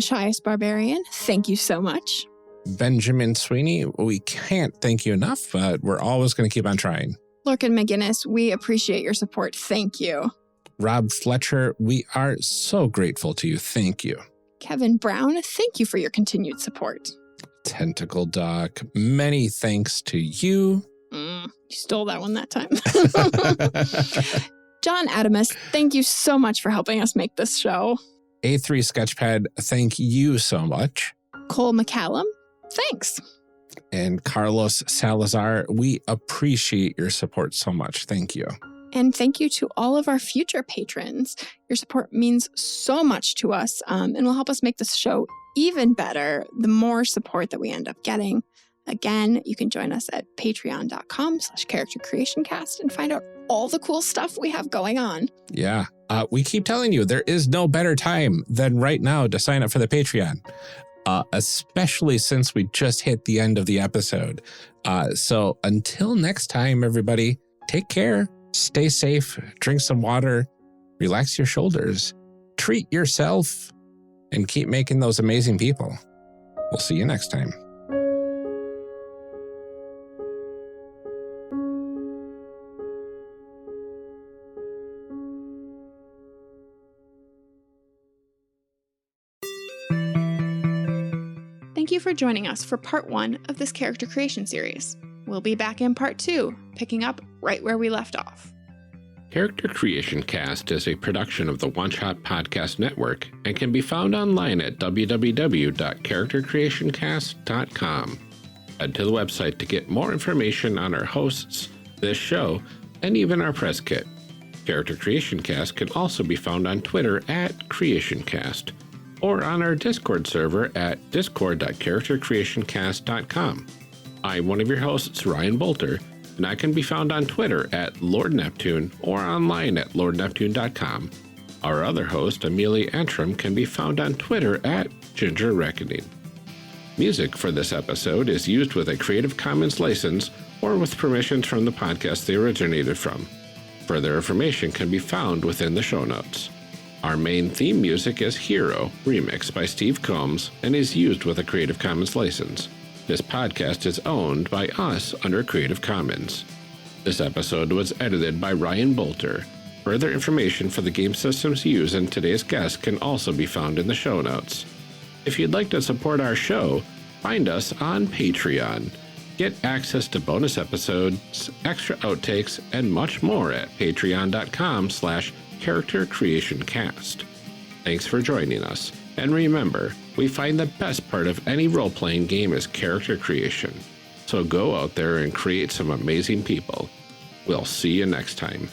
B: Shyest Barbarian, thank you so much.
A: Benjamin Sweeney, we can't thank you enough, but we're always going to keep on trying.
B: Lorcan McGinnis, we appreciate your support. Thank you.
A: Rob Fletcher, we are so grateful to you. Thank you.
B: Kevin Brown, thank you for your continued support.
A: Tentacle Doc, many thanks to you.
B: You stole that one that time. John Adamus, thank you so much for helping us make this show.
A: A3 Sketchpad, thank you so much.
B: Cole McCallum, thanks.
A: And Carlos Salazar, we appreciate your support so much. Thank you.
B: And thank you to all of our future patrons. Your support means so much to us and will help us make this show even better the more support that we end up getting. Again, you can join us at patreon.com/charactercreationcast and find out all the cool stuff we have going on.
A: Yeah. We keep telling you there is no better time than right now to sign up for the Patreon, especially since we just hit the end of the episode. So until next time, everybody, take care, stay safe, drink some water, relax your shoulders, treat yourself, and keep making those amazing people. We'll see you next time.
B: Thank you for joining us for part 1 of this character creation series. We'll be back in part 2, picking up right where we left off.
A: Character Creation Cast is a production of the One Shot Podcast Network and can be found online at www.charactercreationcast.com. Head to the website to get more information on our hosts, this show, and even our press kit. Character Creation Cast can also be found on Twitter at CreationCast or on our Discord server at discord.charactercreationcast.com. I'm one of your hosts, Ryan Bolter, and I can be found on Twitter at Lord Neptune or online at lordneptune.com. Our other host, Amelia and Ryan, can be found on Twitter at Ginger Reckoning. Music for this episode is used with a Creative Commons license or with permissions from the podcast they originated from. Further information can be found within the show notes. Our main theme music is Hero, remixed by Steve Combs, and is used with a Creative Commons license. This podcast is owned by us under Creative Commons. This episode was edited by Ryan Bolter. Further information for the game systems used in today's guest can also be found in the show notes. If you'd like to support our show, find us on Patreon. Get access to bonus episodes, extra outtakes, and much more at patreon.com/charactercreationcast. Thanks for joining us. And remember, we find the best part of any role-playing game is character creation. So go out there and create some amazing people. We'll see you next time.